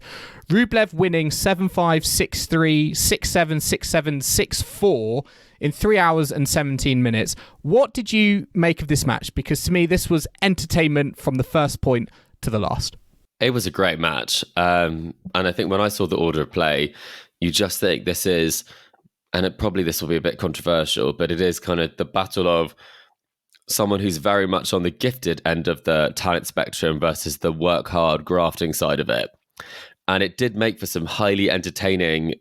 Rublev winning 7-5, 6-3, 6-7, 6-7, 6-4 in 3 hours and 17 minutes. What did you make of this match? Because to me, this was entertainment from the first point to the last. It was a great match. And I think when I saw the order of play, you just think this is, and this will be a bit controversial, but it is kind of the battle of someone who's very much on the gifted end of the talent spectrum versus the work hard grafting side of it. And it did make for some highly entertaining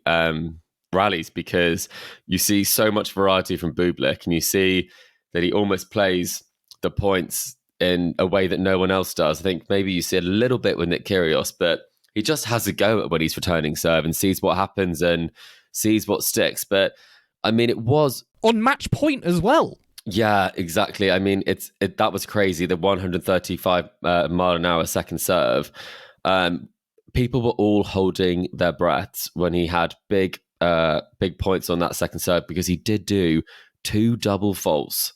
rallies, because you see so much variety from Bublik, and you see that he almost plays the points in a way that no one else does. I think maybe you see it a little bit with Nick Kyrgios, but he just has a go at when he's returning serve and sees what happens and sees what sticks. But I mean, it was on match point as well. Yeah, exactly. I mean, that was crazy. The 135 mile an hour second serve. People were all holding their breaths when he had big points on that second serve, because he did do 2 double faults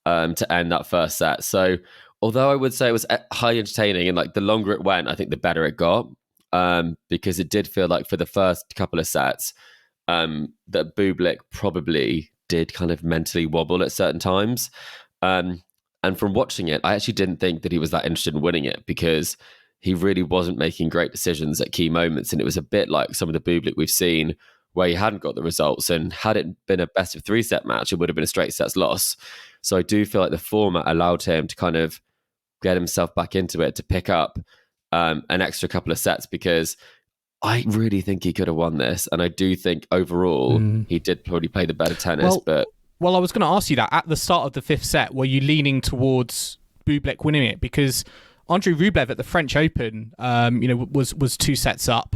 to end that first set. So although I would say it was highly entertaining, and like the longer it went, I think the better it got, because it did feel like for the first couple of sets that Bublik probably did kind of mentally wobble at certain times. And And from watching it, I actually didn't think that he was that interested in winning it, because he really wasn't making great decisions at key moments. And it was a bit like some of the Bublik we've seen where he hadn't got the results. And had it been a best of 3 set match, it would have been a straight sets loss. So I do feel like the format allowed him to kind of get himself back into it, to pick up an extra couple of sets, because I really think he could have won this. And I do think overall he did probably play the better tennis. Well, I was going to ask you that at the start of the 5th set, were you leaning towards Bublik winning it? Because Andrei Rublev at the French Open, was 2 sets up,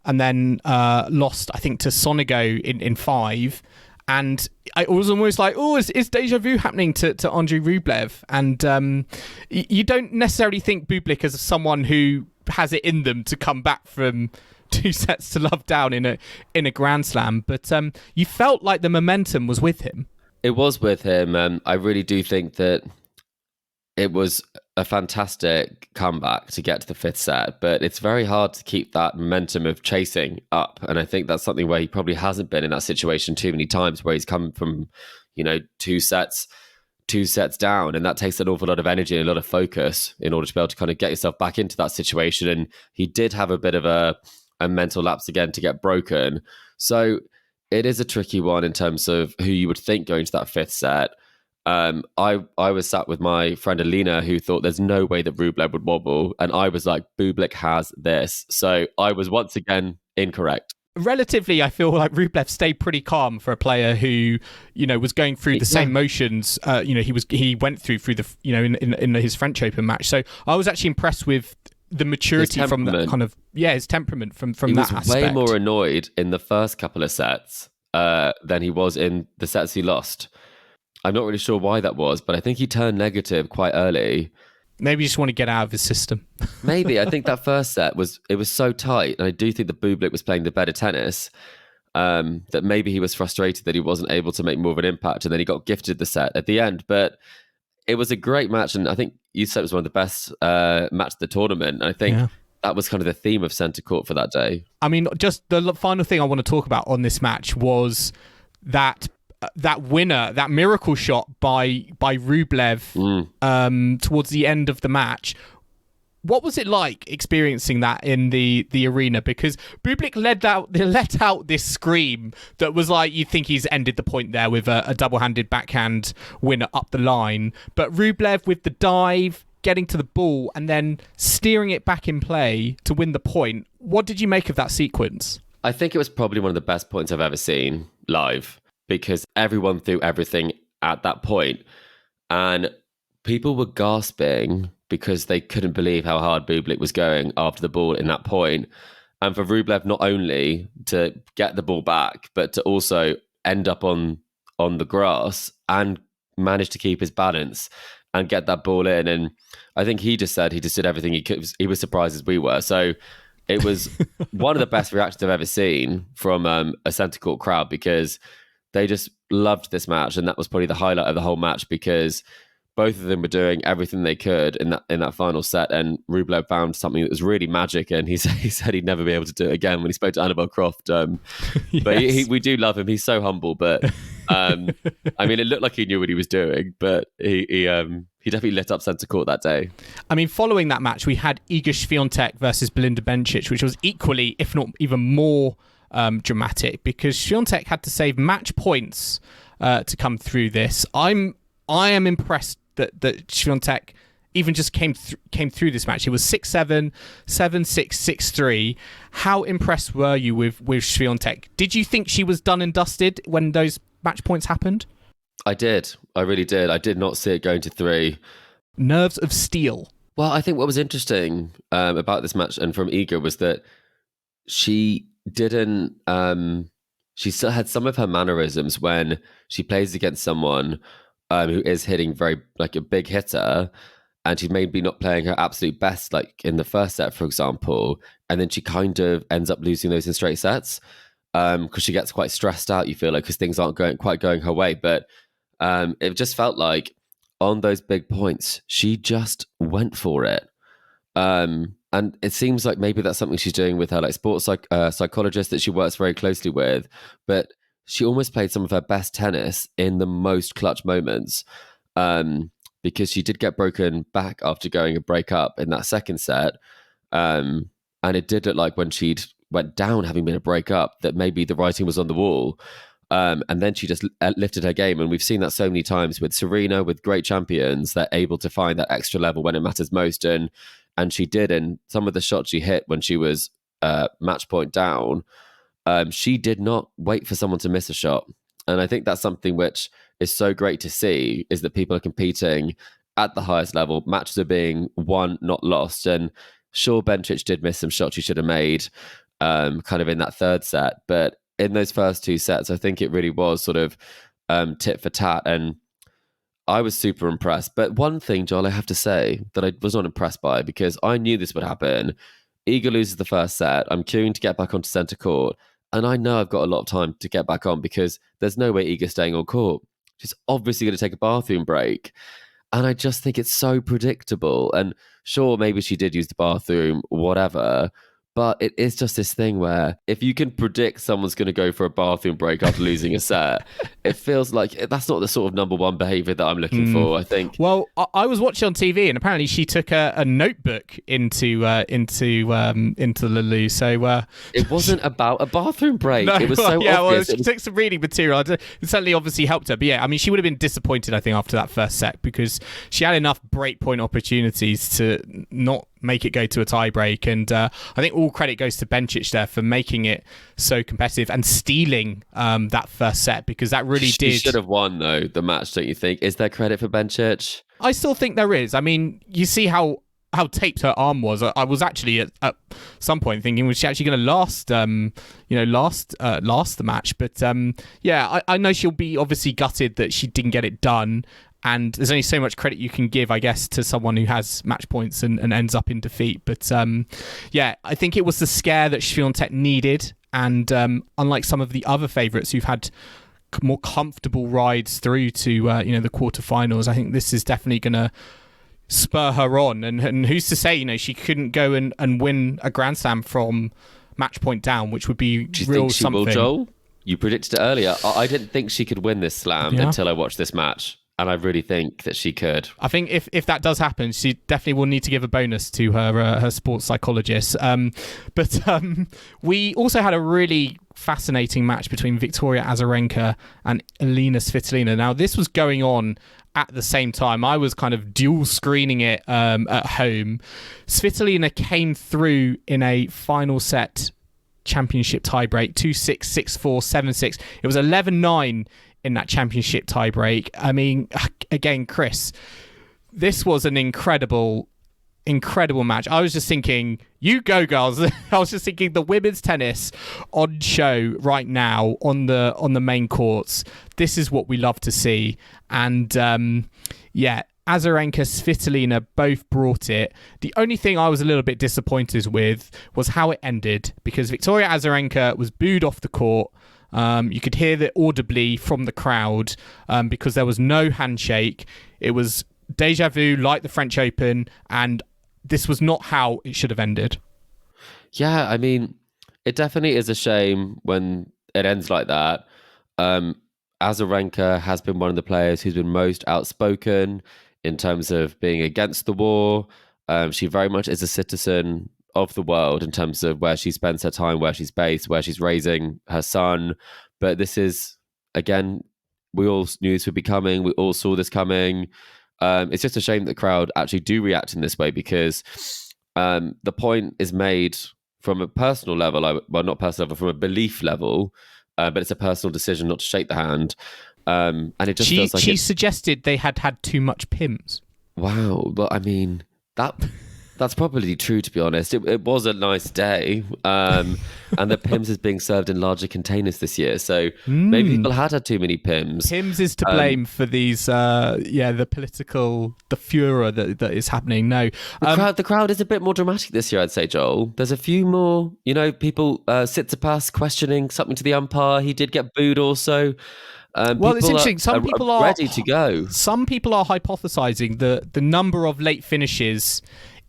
and then lost, I think, to Sonigo in 5. And I was almost like, is deja vu happening to Andrei Rublev? And you don't necessarily think Bublik as someone who has it in them to come back from 2 sets to love down in a Grand Slam. But you felt like the momentum was with him. It was with him. I really do think that it was a fantastic comeback to get to the 5th set, but it's very hard to keep that momentum of chasing up. And I think that's something where he probably hasn't been in that situation too many times, where he's come from, 2 sets down, and that takes an awful lot of energy and a lot of focus in order to be able to kind of get yourself back into that situation. And he did have a bit of a mental lapse again to get broken. So it is a tricky one in terms of who you would think going to that 5th set. I was sat with my friend Elina, who thought there's no way that Rublev would wobble. And I was like, Bublik has this. So I was once again incorrect. Relatively, I feel like Rublev stayed pretty calm for a player who, was going through the same motions, he went through the, in his French Open match. So I was actually impressed with the maturity from that kind of, his temperament from that aspect. He was way more annoyed in the first couple of sets than he was in the sets he lost. I'm not really sure why that was, but I think he turned negative quite early. Maybe you just want to get out of his system. Maybe. I think that first set was so tight, and I do think that Bublik was playing the better tennis, that maybe he was frustrated that he wasn't able to make more of an impact, and then he got gifted the set at the end. But it was a great match, and I think you said it was one of the best matches of the tournament. I think that was kind of the theme of centre court for that day. I mean, just the final thing I want to talk about on this match was that winner, that miracle shot by Rublev towards the end of the match. What was it like experiencing that in the arena? Because Bublik let out this scream that was like, you think he's ended the point there with a double-handed backhand winner up the line. But Rublev with the dive, getting to the ball, and then steering it back in play to win the point. What did you make of that sequence? I think it was probably one of the best points I've ever seen live, because everyone threw everything at that point. And people were gasping because they couldn't believe how hard Bublik was going after the ball in that point. And for Rublev not only to get the ball back, but to also end up on the grass and manage to keep his balance and get that ball in. And I think he just said he just did everything he could. He was surprised as we were. So it was one of the best reactions I've ever seen from a centre court crowd, because they just loved this match, and that was probably the highlight of the whole match, because both of them were doing everything they could in that final set, and Rublev found something that was really magic, and he said he'd never be able to do it again when he spoke to Annabelle Croft. Yes. But we do love him. He's so humble, but I mean, it looked like he knew what he was doing, but he definitely lit up centre court that day. I mean, following that match, we had Iga Swiatek versus Belinda Bencic, which was equally, if not even more, dramatic, because Swiatek had to save match points to come through this. I am impressed that Swiatek even just came through this match. It was 6-7, 7-6, 6-3. How impressed were you with Swiatek? Did you think she was done and dusted when those match points happened? I did. I really did. I did not see it going to 3. Nerves of steel. Well, I think what was interesting about this match and from Iga was that she didn't she still had some of her mannerisms when she plays against someone who is hitting very like a big hitter, and she's maybe not playing her absolute best, like in the first set, for example, and then she kind of ends up losing those in straight sets because she gets quite stressed out, you feel like, because things aren't quite going her way. But it just felt like on those big points she just went for it. And it seems like maybe that's something she's doing with her like sports psychologist that she works very closely with. But she almost played some of her best tennis in the most clutch moments, because she did get broken back after going a break up in that second set. And it did look like when she'd went down, having been a break up, that maybe the writing was on the wall. And then she just lifted her game. And we've seen that so many times with Serena, with great champions. They're able to find that extra level when it matters most. And she did. And some of the shots she hit when she was match point down, she did not wait for someone to miss a shot. And I think that's something which is so great to see, is that people are competing at the highest level. Matches are being won, not lost. And sure, Bencic did miss some shots she should have made kind of in that third set. But in those first two sets, I think it really was sort of tit for tat. And I was super impressed. But one thing, Joel, I have to say that I was not impressed by, because I knew this would happen. Iga loses the first set. I'm queuing to get back onto centre court. And I know I've got a lot of time to get back on, because there's no way Iga's staying on court. She's obviously going to take a bathroom break. And I just think it's so predictable. And sure, maybe she did use the bathroom, whatever. But it is just this thing where if you can predict someone's going to go for a bathroom break after losing a set, it feels like that's not the sort of number one behaviour that I'm looking for, I think. Well, I was watching on TV, and apparently she took a notebook into the loo. So it wasn't about a bathroom break. No, it was so obvious. Well, she took some reading material. It certainly obviously helped her. But yeah, I mean, she would have been disappointed, I think, after that first set, because she had enough break point opportunities to not make it go to a tie break. And I think all credit goes to Bencic there for making it so competitive and stealing that first set, because that really did. She should have won, though, the match, don't you think? Is there credit for Bencic? I still think there is. I mean, you see how taped her arm was. I was actually at some point thinking, was she actually going to last the match? But yeah, I know she'll be obviously gutted that she didn't get it done. And there's only so much credit you can give, I guess, to someone who has match points and ends up in defeat. But yeah, I think it was the scare that Swiatek needed. And unlike some of the other favourites who've had more comfortable rides through to the quarterfinals, I think this is definitely going to spur her on. And who's to say, she couldn't go and win a Grand Slam from match point down, which would be Do you real think she something. will, Joel? You predicted it earlier. I didn't think she could win this slam until I watched this match. And I really think that she could. I think if that does happen, she definitely will need to give a bonus to her sports psychologist. But we also had a really fascinating match between Victoria Azarenka and Elina Svitolina. Now, this was going on at the same time. I was kind of dual screening it at home. Svitolina came through in a final set championship tiebreak, 2-6, 6-4, 7-6. It was 11-9 in that championship tiebreak. I mean, again, Chris, this was an incredible match. I was just thinking, you go, girls. I was just thinking the women's tennis on show right now on the main courts. This is what we love to see. And yeah, Azarenka, Svitolina both brought it. The only thing I was a little bit disappointed with was how it ended, because Victoria Azarenka was booed off the court. You could hear that audibly from the crowd because there was no handshake. It was deja vu like the French Open, and this was not how it should have ended. Yeah, I mean, it definitely is a shame when it ends like that. Azarenka has been one of the players who's been most outspoken in terms of being against the war. She very much is a citizen of the world in terms of where she spends her time, where she's based, where she's raising her son. But this is, again, we all knew this would be coming. We all saw this coming. It's just a shame that the crowd actually do react in this way, because the point is made from a personal level, well, not personal level, from a belief level, but it's a personal decision not to shake the hand. And it just feels like she suggested they had too much Pims. Wow. Well, I mean, that's probably true, to be honest. It was a nice day. And the Pims is being served in larger containers this year. So maybe people had too many Pims. Pims is to blame for these, the political, the furor that is happening. No. The crowd is a bit more dramatic this year, I'd say, Joel. There's a few more, people, Tsitsipas questioning something to the umpire. He did get booed also. Well, it's interesting. Some people are ready to go. Some people are hypothesizing that the number of late finishes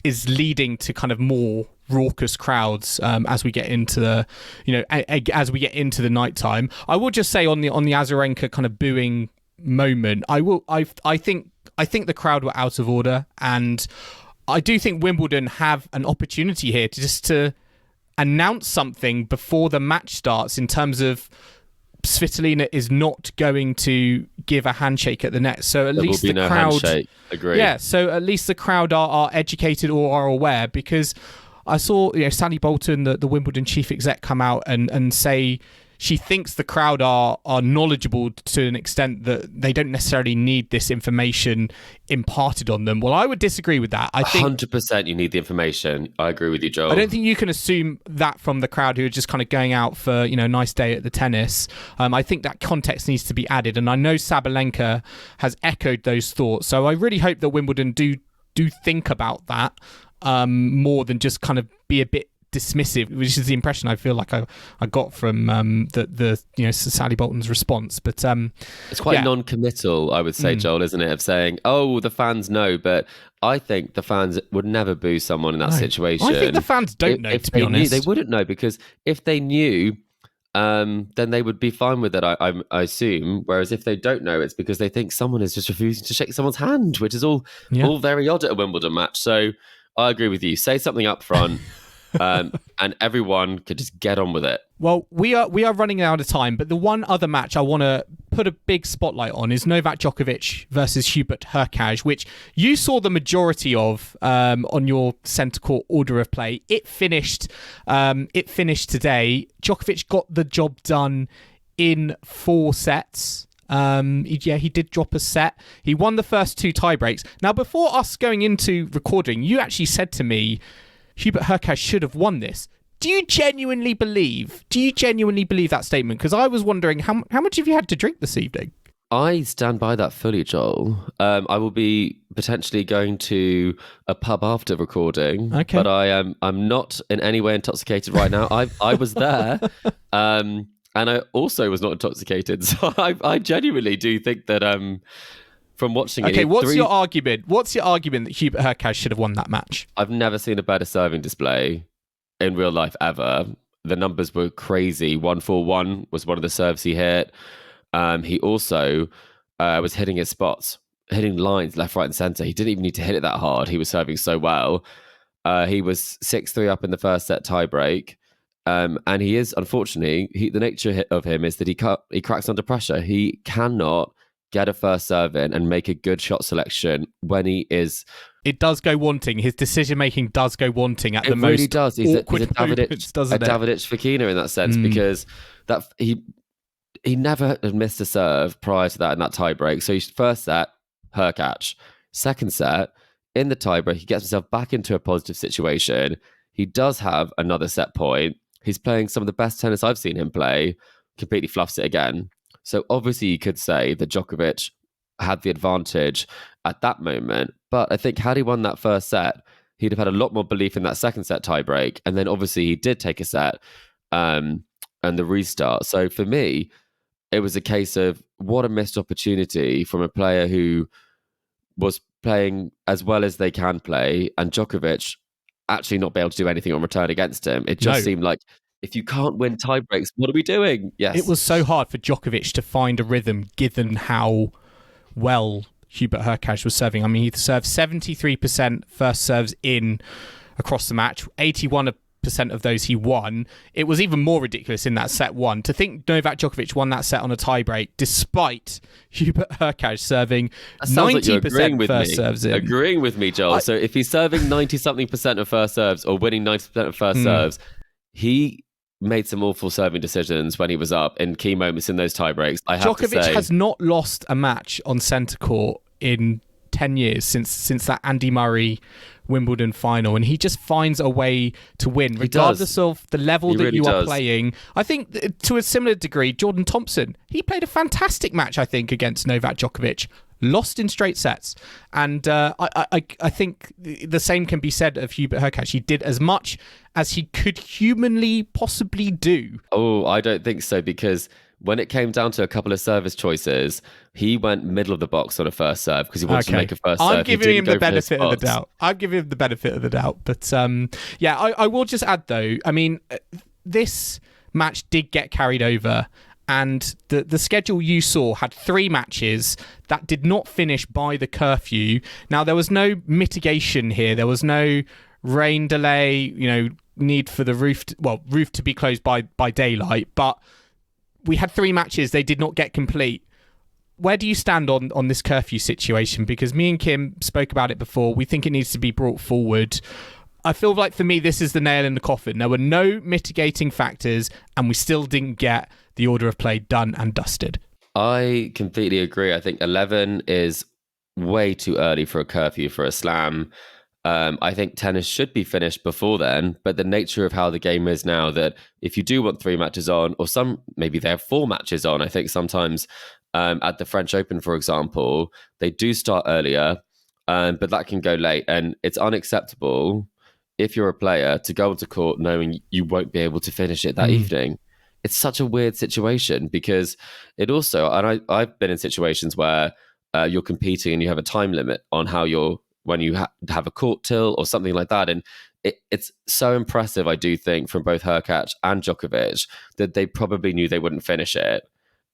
is leading to kind of more raucous crowds as we get into the, as we get into the nighttime. I will just say on the Azarenka kind of booing moment. I think the crowd were out of order, and I do think Wimbledon have an opportunity here to announce something before the match starts in terms of Svitolina is not going to give a handshake at the net. So at least the crowd... handshake. Agree. Yeah, so at least the crowd are educated or are aware, because I saw Sally Bolton, the Wimbledon chief exec, come out and say she thinks the crowd are knowledgeable to an extent that they don't necessarily need this information imparted on them. Well, I would disagree with that. I think 100% you need the information. I agree with you, Joel. I don't think you can assume that from the crowd who are just kind of going out for a nice day at the tennis. I think that context needs to be added, and I know Sabalenka has echoed those thoughts. So I really hope that Wimbledon do think about that more than just kind of be a bit dismissive, which is the impression I feel like I got from the Sally Bolton's response. But it's quite non-committal, I would say, Joel, isn't it? Of saying, "Oh, the fans know," but I think the fans would never boo someone in that situation. I think the fans don't know. If to be honest, they wouldn't know, because if they knew, then they would be fine with it. I assume. Whereas if they don't know, it's because they think someone is just refusing to shake someone's hand, which is all very odd at a Wimbledon match. So I agree with you. Say something up front. And everyone could just get on with it. Well, we are running out of time, but the one other match I want to put a big spotlight on is Novak Djokovic versus Hubert Hurkacz, which you saw the majority of on your centre court order of play. It finished today. Djokovic got the job done in 4 sets. He did drop a set. He won the first 2 tiebreaks. Now, before us going into recording, you actually said to me, Hubert Hurkacz should have won this. Do you genuinely believe that statement? Because I was wondering how much have you had to drink this evening? I stand by that fully, Joel. I will be potentially going to a pub after recording, but I'm not in any way intoxicated right now. I was there, and I also was not intoxicated. So I genuinely do think that from watching it. Okay, what's your argument? What's your argument that Hubert Hurkacz should have won that match? I've never seen a better serving display in real life ever. The numbers were crazy. 1-4-1 was one of the serves he hit. He also was hitting his spots, hitting lines left, right, and centre. He didn't even need to hit it that hard. He was serving so well. He was 6-3 up in the first set tiebreak. And he is, unfortunately, the nature of him is that he cracks under pressure. He cannot get a first serve in and make a good shot selection when he is... It does go wanting. His decision-making does go wanting at the most. It really does. He's a Davidovich Fokina in that sense, because that he never had missed a serve prior to that in that tiebreak. So first set, Hurkacz. Second set, in the tiebreak, he gets himself back into a positive situation. He does have another set point. He's playing some of the best tennis I've seen him play. Completely fluffs it again. So obviously you could say that Djokovic had the advantage at that moment. But I think had he won that first set, he'd have had a lot more belief in that second set tiebreak. And then obviously he did take a set and the restart. So for me, it was a case of what a missed opportunity from a player who was playing as well as they can play, and Djokovic actually not be able to do anything on return against him. It just seemed like, if you can't win tiebreaks, what are we doing? Yes. It was so hard for Djokovic to find a rhythm given how well Hubert Hurkacz was serving. I mean, he served 73% first serves in across the match, 81% of those he won. It was even more ridiculous in that set 1. To think Novak Djokovic won that set on a tiebreak despite Hubert Hurkacz serving 90% first serves in. Agreeing with me, Joel. So if he's serving 90-something% of first serves or winning 90% of first serves, he made some awful serving decisions when he was up in key moments in those tiebreaks. Djokovic has not lost a match on centre court in 10 years since that Andy Murray Wimbledon final, and he just finds a way to win regardless of the level that you are playing. I think to a similar degree, Jordan Thompson, he played a fantastic match, I think, against Novak Djokovic. Lost in straight sets. And I think the same can be said of Hubert Hurkacz. He did as much as he could humanly possibly do. Oh, I don't think so, because when it came down to a couple of service choices, he went middle of the box on a first serve because he wanted to make a first serve. I'm giving him the benefit of the doubt. But I will just add, though, I mean, this match did get carried over, and the schedule you saw had 3 matches that did not finish by the curfew. Now, there was no mitigation here. There was no rain delay, need for the roof to be closed by daylight, but we had 3 matches. They did not get complete. Where do you stand on this curfew situation? Because me and Kim spoke about it before. We think it needs to be brought forward. I feel like for me, this is the nail in the coffin. There were no mitigating factors, and we still didn't get the order of play done and dusted. I completely agree. I think 11 is way too early for a curfew for a slam. I think tennis should be finished before then, but the nature of how the game is now, that if you do want 3 matches on, or maybe they have 4 matches on. I think sometimes at the French Open, for example, they do start earlier, but that can go late, and it's unacceptable if you're a player to go onto court knowing you won't be able to finish it that evening. It's such a weird situation, because it also, and I've been in situations where you're competing and you have a time limit on when you have a court till or something like that. And it's so impressive, I do think, from both Hurkacz and Djokovic, that they probably knew they wouldn't finish it.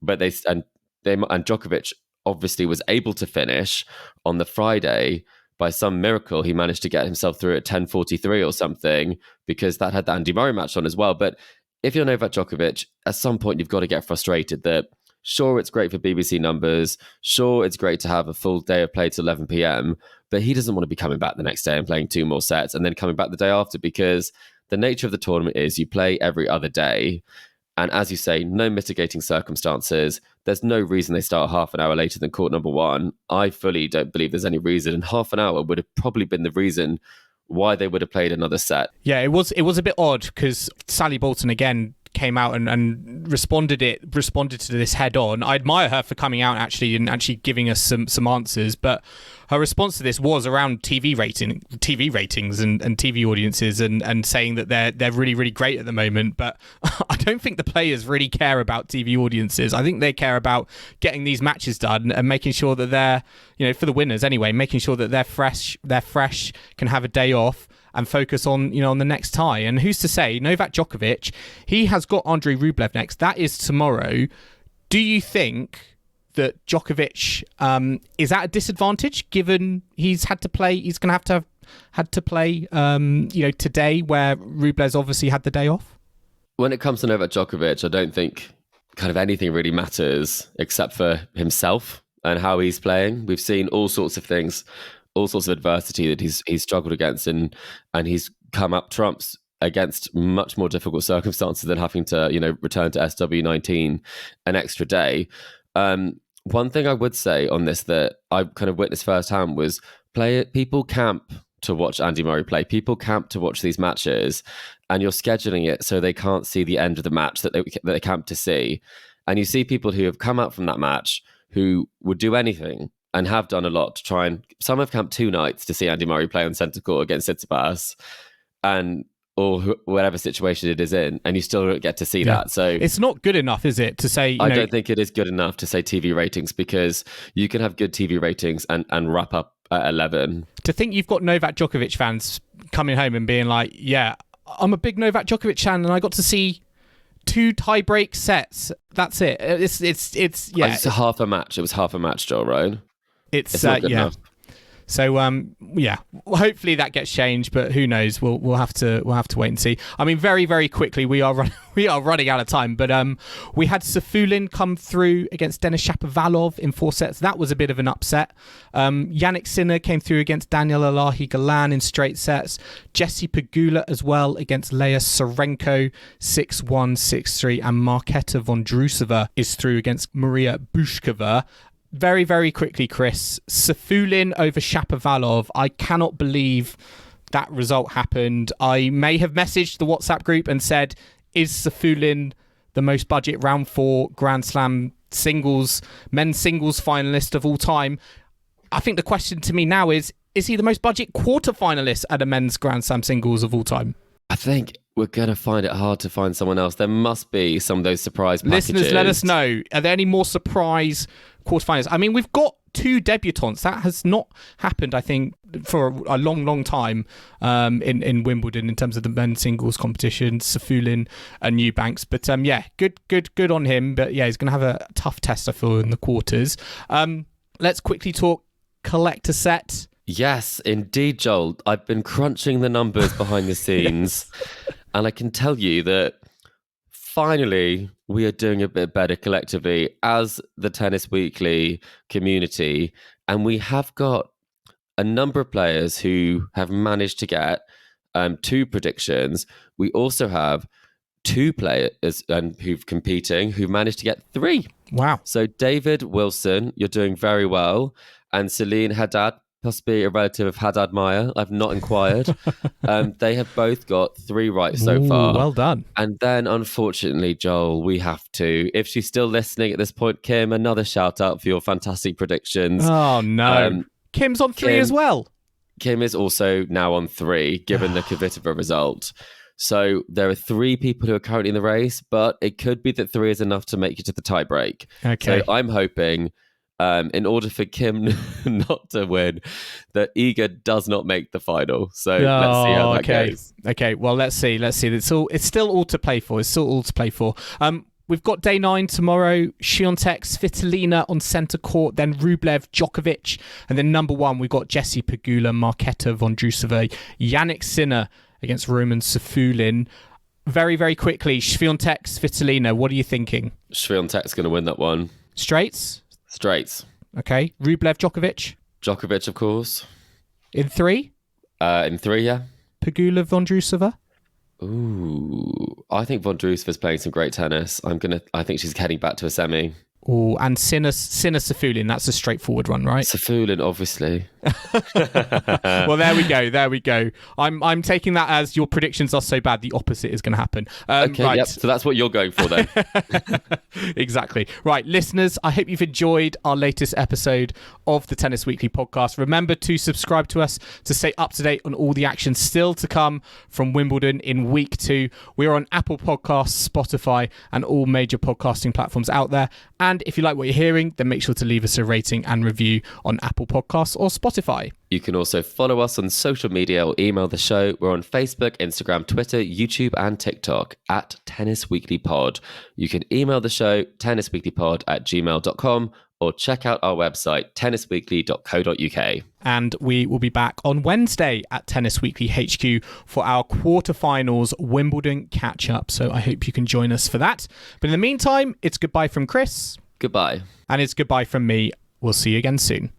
But and Djokovic obviously was able to finish on the Friday. By some miracle, he managed to get himself through at 10:43 or something, because that had the Andy Murray match on as well. But if you're Novak Djokovic, at some point you've got to get frustrated that, sure, it's great for BBC numbers, sure, it's great to have a full day of play till 11 p.m, but he doesn't want to be coming back the next day and playing 2 more sets and then coming back the day after, because the nature of the tournament is you play every other day. And as you say, no mitigating circumstances. There's no reason they start half an hour later than court number 1. I fully don't believe there's any reason. And half an hour would have probably been the reason why they would have played another set. Yeah, it was a bit odd, because Sally Bolton again came out and responded to this head on. I admire her for coming out and actually giving us some answers, but her response to this was around TV ratings and TV audiences, and saying that they're really, really great at the moment. But I don't think the players really care about TV audiences. I think they care about getting these matches done and making sure that they're, for the winners anyway, making sure that they're fresh, can have a day off and focus on, on the next tie. And who's to say, Novak Djokovic, he has got Andrei Rublev next. That is tomorrow. Do you think that Djokovic is at a disadvantage, given he's going to have to play today, where Rublev's obviously had the day off? When it comes to Novak Djokovic, I don't think kind of anything really matters except for himself and how he's playing. We've seen all sorts of things, all sorts of adversity that he's struggled against, and he's come up trumps against much more difficult circumstances than having to, return to SW19 an extra day. One thing I would say on this that I kind of witnessed firsthand was people camp to watch Andy Murray play. People camp to watch these matches, and you're scheduling it so they can't see the end of the match that they camp to see. And you see people who have come out from that match who would do anything and have done a lot to try, and some have camped 2 nights to see Andy Murray play on centre court against Tsitsipas, or whatever situation it is in, and you still don't get to see that. So it's not good enough, is it, to say? I don't think it is good enough to say TV ratings, because you can have good TV ratings and wrap up at 11. To think you've got Novak Djokovic fans coming home and being like, yeah, I'm a big Novak Djokovic fan, and I got to see 2 tie-break sets. That's it. It's yeah. It's half a match. It was half a match, Joel, right? It's not good enough. So hopefully that gets changed, but who knows? We'll have to wait and see. I mean, very, very quickly, we are running out of time, but we had Safulin come through against Denis Shapovalov in 4 sets. That was a bit of an upset. Yannick Sinner came through against Daniel Alahi Galan in straight sets. Jessie Pegula as well against Leia Sorenko 6-1, 6-3, and Marketa Vondrousova is through against Maria Bushkova. Very, very quickly, Chris, Safulin over Shapovalov. I cannot believe that result happened. I may have messaged the WhatsApp group and said, is Safulin the most budget round 4 Grand Slam men's singles finalist of all time? I think the question to me now is he the most budget quarter finalist at a men's Grand Slam singles of all time? I think we're going to find it hard to find someone else. There must be some of those surprise packages. Listeners, let us know. Are there any more surprise quarterfinals? I mean, we've got 2 debutantes. That has not happened, I think, for a long, long time in Wimbledon in terms of the men's singles competition. Svitolina and Eubanks. But good on him. But yeah, he's going to have a tough test, I feel, in the quarters. Let's quickly talk collector set. Yes, indeed, Joel. I've been crunching the numbers behind the scenes, and I can tell you that finally we are doing a bit better collectively as the Tennis Weekly community, and we have got a number of players who have managed to get 2 predictions. We also have 2 players who've competing who managed to get 3. Wow. So David Wilson, you're doing very well, and Celine Haddad, possibly a relative of Haddad Meyer. I've not inquired. They have both got 3 right so far. Well done. And then, unfortunately, Joel, we have to, if she's still listening at this point, Kim, another shout out for your fantastic predictions. Oh, no. Kim's on 3 as well. Kim is also now on 3, given the Kvitova result. So there are 3 people who are currently in the race, but it could be that 3 is enough to make it to the tiebreak. Okay. So I'm hoping, in order for Kim not to win, that Iga does not make the final. So let's see how that goes. Okay, well, let's see. It's still all to play for. We've got day 9 tomorrow. Swiatek, Svitolina on centre court, then Rublev, Djokovic, and then number 1 we've got Jessie Pegula, Marketa Vondrousova, Yannick Sinner against Roman Safulin. Very, very quickly, Swiatek, Svitolina, what are you thinking? Swiatek's going to win that one. Straights? Straights. Okay. Rublev, Djokovic? Djokovic, of course. In 3? In 3, yeah. Pegula, Vondrousova? Ooh, I think Vondrousova's playing some great tennis. I think she's heading back to a semi. Oh, and Sinner Safulin, that's a straightforward one, right? Safulin, obviously. Well, there we go. I'm taking that as your predictions are so bad, the opposite is going to happen. Okay, right. yep. So that's what you're going for then. Exactly. Right, listeners, I hope you've enjoyed our latest episode of the Tennis Weekly podcast. Remember to subscribe to us to stay up to date on all the action still to come from Wimbledon in week 2. We're on Apple Podcasts, Spotify, and all major podcasting platforms out there. And if you like what you're hearing, then make sure to leave us a rating and review on Apple Podcasts or Spotify. You can also follow us on social media or email the show. We're on Facebook, Instagram, Twitter, YouTube, and TikTok at Tennis Weekly Pod. You can email the show, tennisweeklypod@gmail.com, or check out our website, tennisweekly.co.uk. And we will be back on Wednesday at Tennis Weekly HQ for our quarterfinals Wimbledon catch-up. So I hope you can join us for that. But in the meantime, it's goodbye from Chris. Goodbye. And it's goodbye from me. We'll see you again soon.